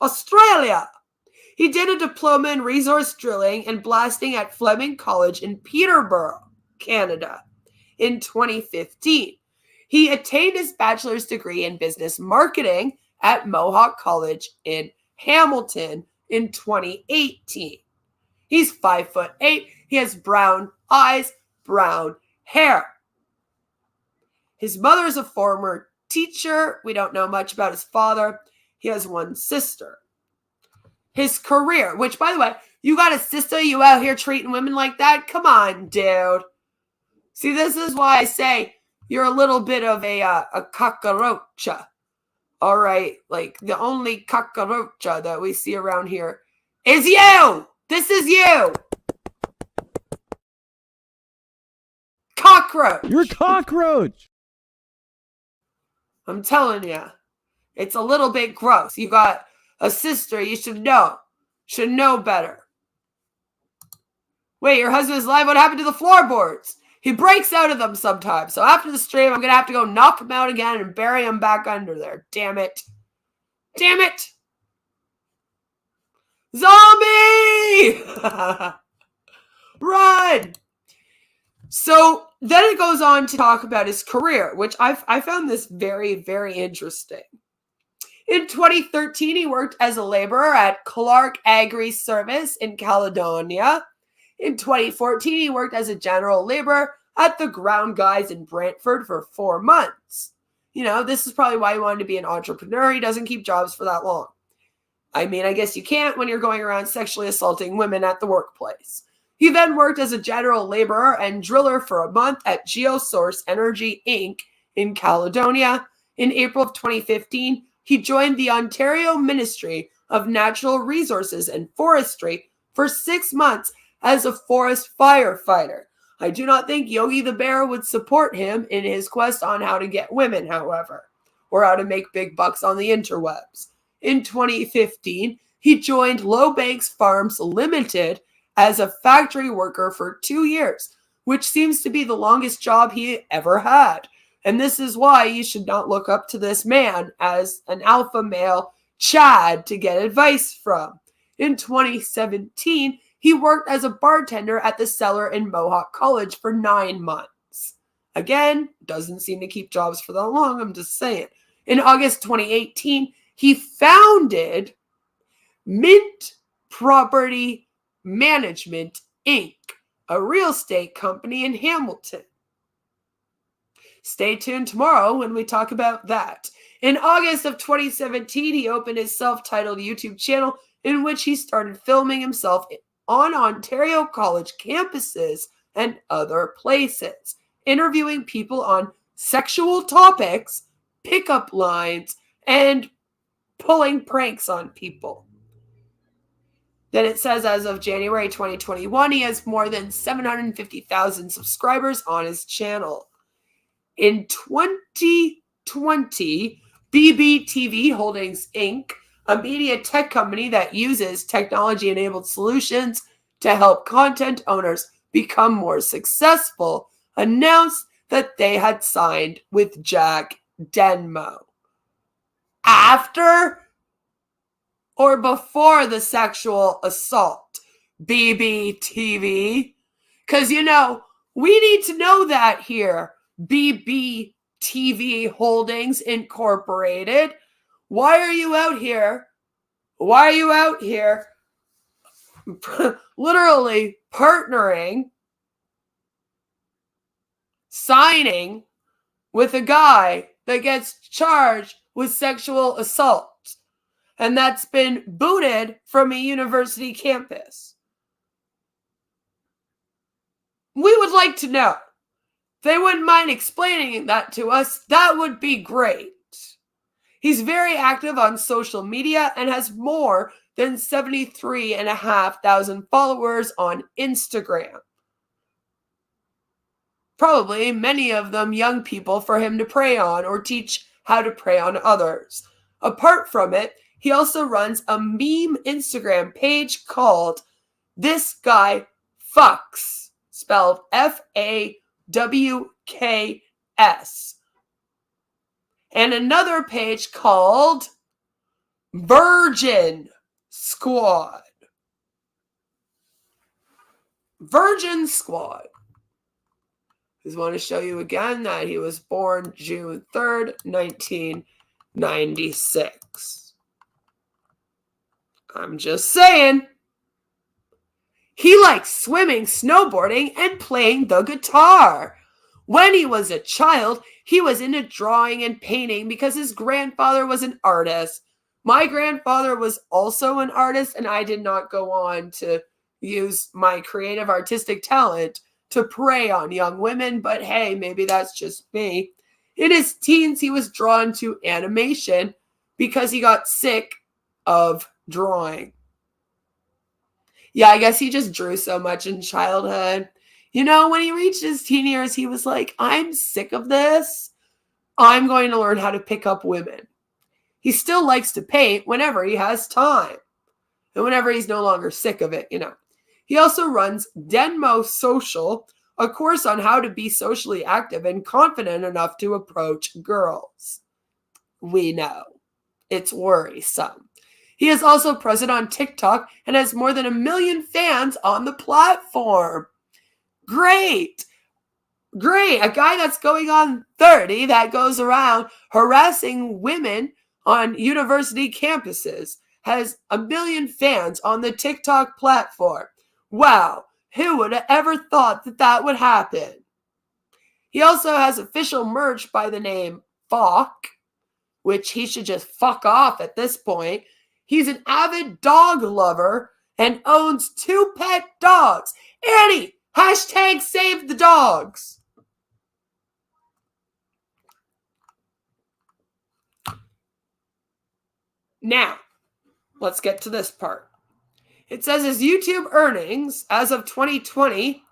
Australia! He did a diploma in resource drilling and blasting at Fleming College in Peterborough, Canada, in 2015. He attained his bachelor's degree in business marketing at Mohawk College in Hamilton in 2018. He's 5'8". He has brown eyes, brown hair. His mother is a former teacher. We don't know much about his father. He has one sister. His career, which, by the way, you got a sister, you out here treating women like that? Come on, dude. See, this is why I say you're a little bit of a cockroach. All right, like the only cockroach that we see around here is you. This is you. Cockroach. You're a cockroach. I'm telling you, it's a little bit gross. You got a sister, you should know. Should know better. Wait, your husband's alive? What happened to the floorboards? He breaks out of them sometimes. So after the stream, I'm going to have to go knock him out again and bury him back under there. Damn it. Damn it. Zombie! Run! So then it goes on to talk about his career, which I found this very, very interesting. In 2013, he worked as a laborer at Clark Agri Service in Caledonia. In 2014, he worked as a general laborer at the Ground Guys in Brantford for 4 months. You know, this is probably why he wanted to be an entrepreneur. He doesn't keep jobs for that long. I mean, I guess you can't when you're going around sexually assaulting women at the workplace. He then worked as a general laborer and driller for a month at Geosource Energy Inc. in Caledonia. In April of 2015, he joined the Ontario Ministry of Natural Resources and Forestry for 6 months as a forest firefighter. I do not think Yogi the Bear would support him in his quest on how to get women, however, or how to make big bucks on the interwebs. In 2015, he joined Low Banks Farms Limited as a factory worker for 2 years, which seems to be the longest job he ever had. And this is why you should not look up to this man as an alpha male Chad to get advice from. In 2017, he worked as a bartender at the cellar in Mohawk College for 9 months. Again, doesn't seem to keep jobs for that long, I'm just saying. In August 2018, he founded Mint Property Management, Inc., a real estate company in Hamilton. Stay tuned tomorrow when we talk about that. In August of 2017, he opened his self-titled YouTube channel in which he started filming himself on Ontario college campuses and other places, interviewing people on sexual topics, pickup lines, and pulling pranks on people. Then it says as of January 2021, he has more than 750,000 subscribers on his channel. In 2020, BBTV Holdings, Inc., a media tech company that uses technology-enabled solutions to help content owners become more successful, announced that they had signed with Jack Denmo. After or before the sexual assault, BBTV? Because, you know, we need to know that here, BBTV Holdings Incorporated. Why are you out here? Why are you out here literally partnering, signing with a guy that gets charged with sexual assault and that's been booted from a university campus? We would like to know. If they wouldn't mind explaining that to us, that would be great. He's very active on social media and has more than 73,500 followers on Instagram. Probably many of them young people for him to prey on or teach how to prey on others. Apart from it, he also runs a meme Instagram page called This Guy Fucks, spelled F-A-W-K-S. And another page called Virgin Squad. Virgin Squad. Just want to show you again that he was born June 3rd, 1996. I'm just saying. He likes swimming, snowboarding, and playing the guitar. When he was a child, he was into drawing and painting because his grandfather was an artist. My grandfather was also an artist, and I did not go on to use my creative artistic talent to prey on young women, but hey, maybe that's just me. In his teens, he was drawn to animation because he got sick of drawing. Yeah, I guess he just drew so much in childhood. You know, when he reached his teen years, he was like, I'm sick of this. I'm going to learn how to pick up women. He still likes to paint whenever he has time. And whenever he's no longer sick of it, you know. He also runs Denmo Social, a course on how to be socially active and confident enough to approach girls. We know. It's worrisome. He is also present on TikTok and has more than 1 million fans on the platform. Great. Great. A guy that's going on 30 that goes around harassing women on university campuses has 1 million fans on the TikTok platform. Wow. Who would have ever thought that that would happen? He also has official merch by the name Fuck, which he should just fuck off at this point. He's an avid dog lover and owns 2 pet dogs. Annie, hashtag save the dogs. Now, let's get to this part. It says his YouTube earnings as of 2020,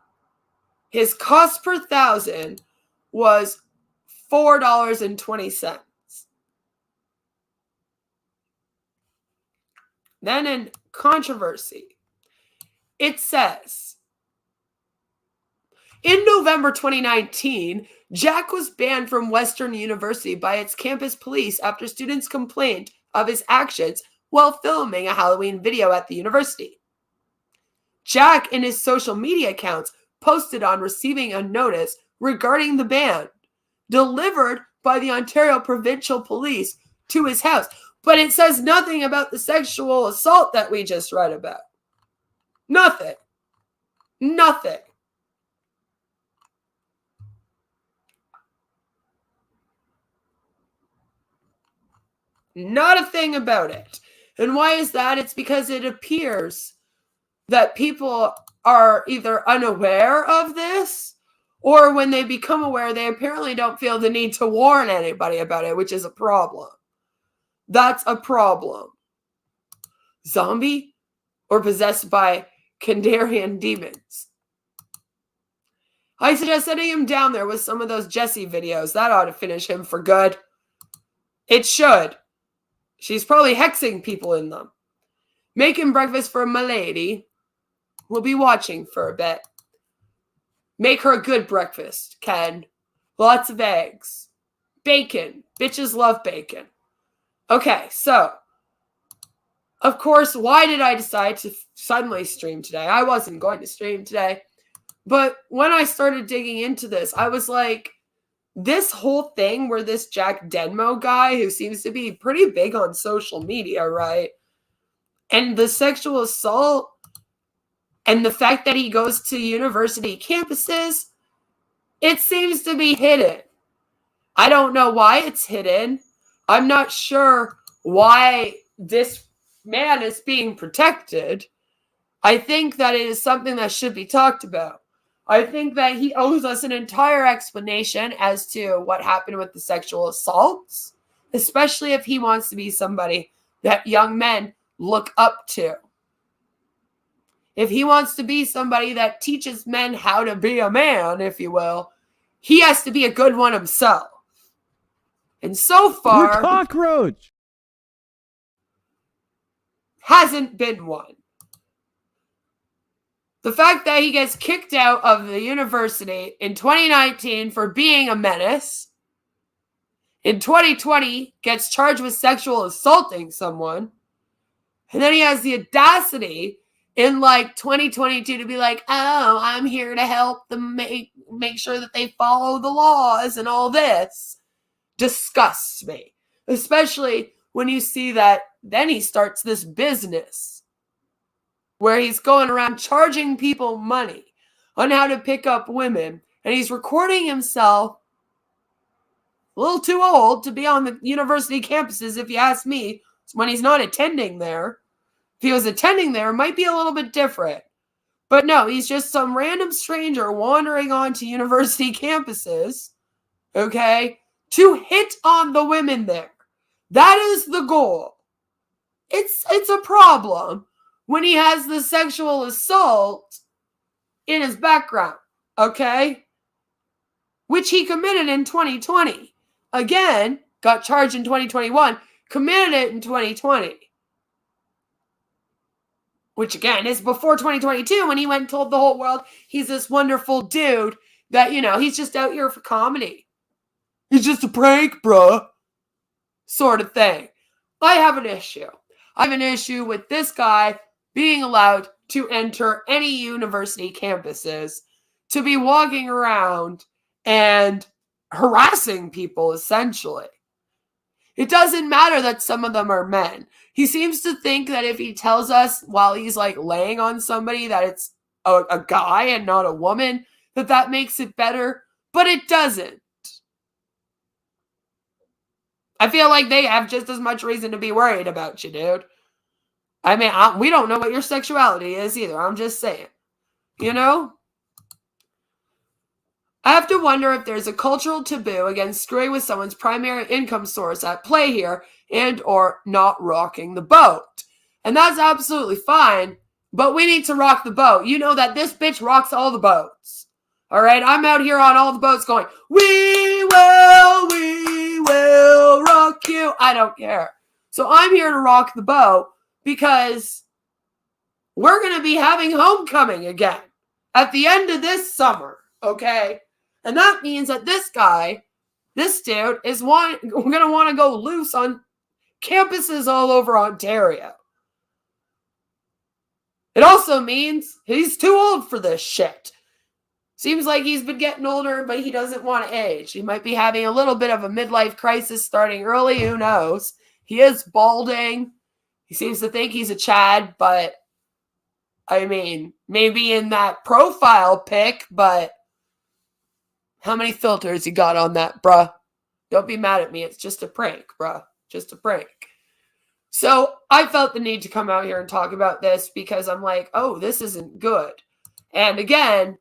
his cost per thousand was $4.20. Then in controversy, it says, in November 2019, Jack was banned from Western University by its campus police after students complained of his actions while filming a Halloween video at the university. Jack, in his social media accounts, posted on receiving a notice regarding the ban, delivered by the Ontario Provincial Police to his house. But it says nothing about the sexual assault that we just read about. Nothing. Nothing. Not a thing about it. And why is that? It's because it appears that people are either unaware of this, or when they become aware, they apparently don't feel the need to warn anybody about it, which is a problem. That's a problem. Zombie or possessed by Kandarian demons? I suggest setting him down there with some of those Jessie videos. That ought to finish him for good. It should. She's probably hexing people in them. Making breakfast for my lady. We'll be watching for a bit. Make her a good breakfast, Ken. Lots of eggs. Bacon. Bitches love bacon. Okay, so, of course, why did I decide to suddenly stream today? I wasn't going to stream today. But when I started digging into this, I was like, this whole thing where this Jack Denmo guy, who seems to be pretty big on social media, right? And the sexual assault and the fact that he goes to university campuses, it seems to be hidden. I don't know why it's hidden. I'm not sure why this man is being protected. I think that it is something that should be talked about. I think that he owes us an entire explanation as to what happened with the sexual assaults, especially if he wants to be somebody that young men look up to. If he wants to be somebody that teaches men how to be a man, if you will, he has to be a good one himself. And so far, You're a cockroach hasn't been one. The fact that he gets kicked out of the university in 2019 for being a menace, in 2020 gets charged with sexual assaulting someone, and then he has the audacity in like 2022 to be like, oh, I'm here to help them make sure that they follow the laws and all this disgusts me. Especially when you see that then he starts this business where he's going around charging people money on how to pick up women. And he's recording himself a little too old to be on the university campuses, if you ask me, when he's not attending there. If he was attending there, it might be a little bit different. But no, he's just some random stranger wandering onto university campuses, okay, to hit on the women there. That is the goal. It's a problem when he has the sexual assault in his background, okay? Which he committed in 2020. Again, got charged in 2021, committed it in 2020. Which again is before 2022 when he went and told the whole world he's this wonderful dude that, you know, he's just out here for comedy. He's just a prank, bruh. Sort of thing. I have an issue. I have an issue with this guy being allowed to enter any university campuses, to be walking around and harassing people, essentially. It doesn't matter that some of them are men. He seems to think that if he tells us while he's like laying on somebody that it's a guy and not a woman, that makes it better, but it doesn't. I feel like they have just as much reason to be worried about you, dude. I mean, we don't know what your sexuality is either. I'm just saying. You know? I have to wonder if there's a cultural taboo against screwing with someone's primary income source at play here and or not rocking the boat. And that's absolutely fine, but we need to rock the boat. You know that this bitch rocks all the boats. All right? I'm out here on all the boats going, we will rock you. I don't care. So I'm here to rock the boat because we're going to be having homecoming again at the end of this summer, okay? And that means that this guy, this dude, is going to want to go loose on campuses all over Ontario. It also means he's too old for this shit. Seems like he's been getting older, but he doesn't want to age. He might be having a little bit of a midlife crisis starting early. Who knows? He is balding. He seems to think he's a Chad, but I mean, maybe in that profile pic, but how many filters you got on that, bruh? Don't be mad at me. It's just a prank, bruh. Just a prank. So I felt the need to come out here and talk about this because I'm like, oh, this isn't good. And again,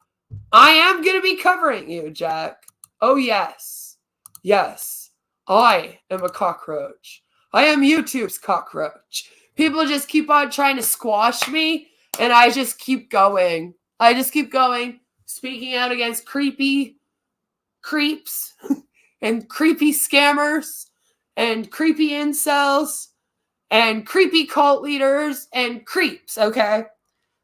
I am going to be covering you, Jack. Oh, yes. Yes. I am a cockroach. I am YouTube's cockroach. People just keep on trying to squash me, and I just keep going. I just keep going, speaking out against creepy creeps and creepy scammers and creepy incels and creepy cult leaders and creeps, okay?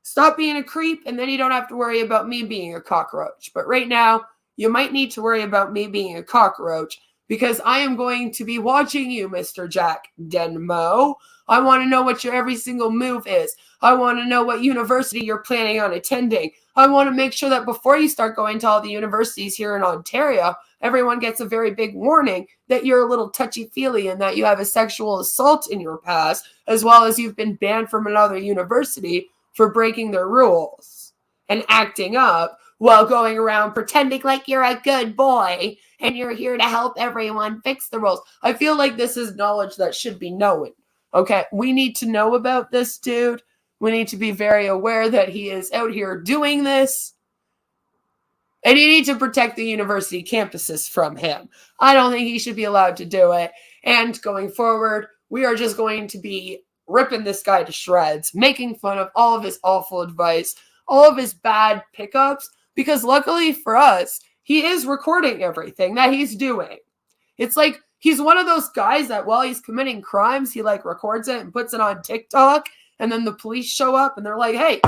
Stop being a creep, and then you don't have to worry about me being a cockroach. But right now, you might need to worry about me being a cockroach because I am going to be watching you, Mr. Jack Denmo. I want to know what your every single move is. I want to know what university you're planning on attending. I want to make sure that before you start going to all the universities here in Ontario, everyone gets a very big warning that you're a little touchy-feely and that you have a sexual assault in your past, as well as you've been banned from another university for breaking their rules and acting up while going around pretending like you're a good boy and you're here to help everyone fix the rules. I feel like this is knowledge that should be known. Okay, we need to know about this dude. We need to be very aware that he is out here doing this. And you need to protect the university campuses from him. I don't think he should be allowed to do it. And going forward, we are just going to be ripping this guy to shreds, making fun of all of his awful advice, all of his bad pickups, because luckily for us, he is recording everything that he's doing. It's like he's one of those guys that while he's committing crimes, he like records it and puts it on TikTok, and then the police show up and they're like, hey,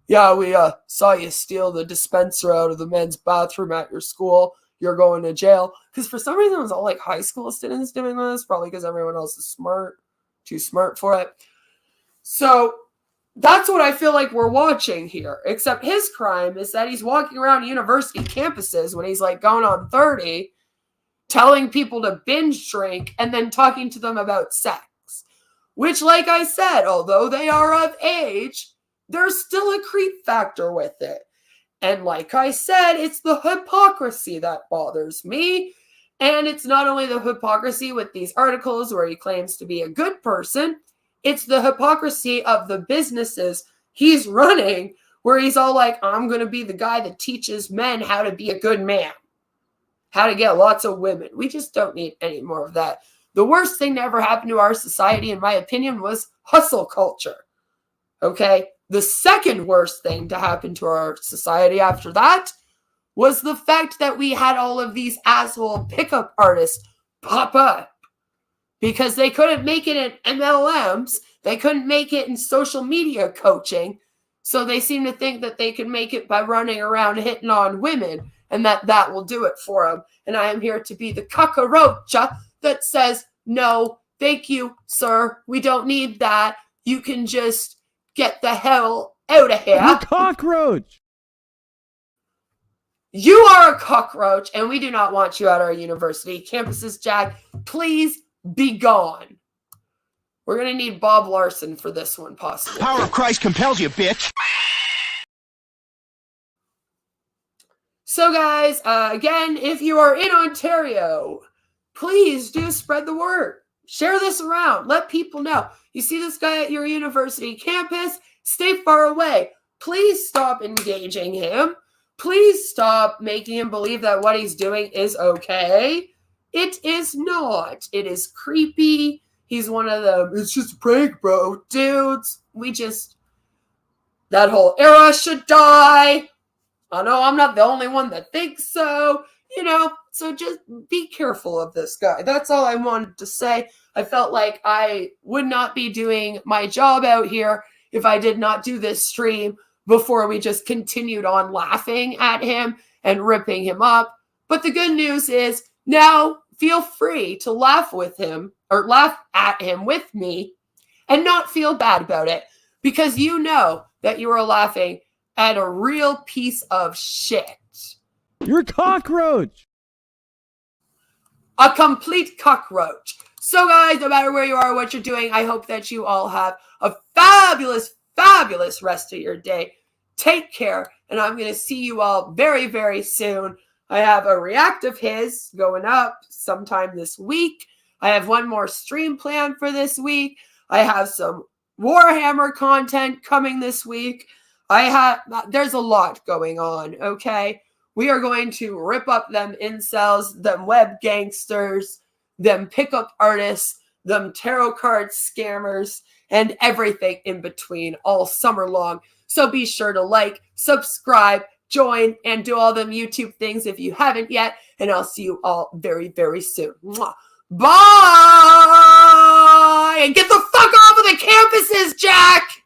yeah, we saw you steal the dispenser out of the men's bathroom at your school. You're going to jail. Because for some reason it was all like high school students doing this, probably because everyone else is smart, too smart for it. So That's what I feel like we're watching here. Except his crime is that he's walking around university campuses when he's like going on 30, telling people to binge drink and then talking to them about sex. Which, like I said, although they are of age, there's still a creep factor with it. And like I said, it's the hypocrisy that bothers me. And it's not only the hypocrisy with these articles where he claims to be a good person, it's the hypocrisy of the businesses he's running where he's all like, I'm going to be the guy that teaches men how to be a good man, how to get lots of women. We just don't need any more of that. The worst thing to ever happen to our society, in my opinion, was hustle culture. Okay? The second worst thing to happen to our society after that was the fact that we had all of these asshole pickup artists pop up because they couldn't make it in MLMs. They couldn't make it in social media coaching. So they seem to think that they can make it by running around hitting on women and that will do it for them. And I am here to be the cucaracha that says, no, thank you, sir. We don't need that. You can just get the hell out of here. You cockroach! You are a cockroach, and we do not want you at our university campuses, Jack. Please be gone. We're going to need Bob Larson for this one, possibly. Power of Christ compels you, bitch. So, guys, again, if you are in Ontario, please do spread the word. Share this around. Let people know. You see this guy at your university campus? Stay far away. Please stop engaging him. Please stop making him believe that what he's doing is okay. It is not. It is creepy. He's one of them, it's just a prank, bro. Dudes, that whole era should die. I know I'm not the only one that thinks so. So just be careful of this guy. That's all I wanted to say. I felt like I would not be doing my job out here if I did not do this stream before we just continued on laughing at him and ripping him up. But the good news is now feel free to laugh with him or laugh at him with me and not feel bad about it because you know that you are laughing at a real piece of shit. You're a cockroach. A complete cockroach. So guys, no matter where you are, what you're doing, I hope that you all have a fabulous, fabulous rest of your day. Take care, and I'm going to see you all very, very soon. I have a react of his going up sometime this week. I have one more stream planned for this week. I have some Warhammer content coming this week. There's a lot going on, okay? We are going to rip up them incels, them web gangsters, them pickup artists, them tarot card scammers, and everything in between all summer long. So be sure to like, subscribe, join, and do all them YouTube things if you haven't yet. And I'll see you all very, very soon. Mwah. Bye! And get the fuck off of the campuses, Jack!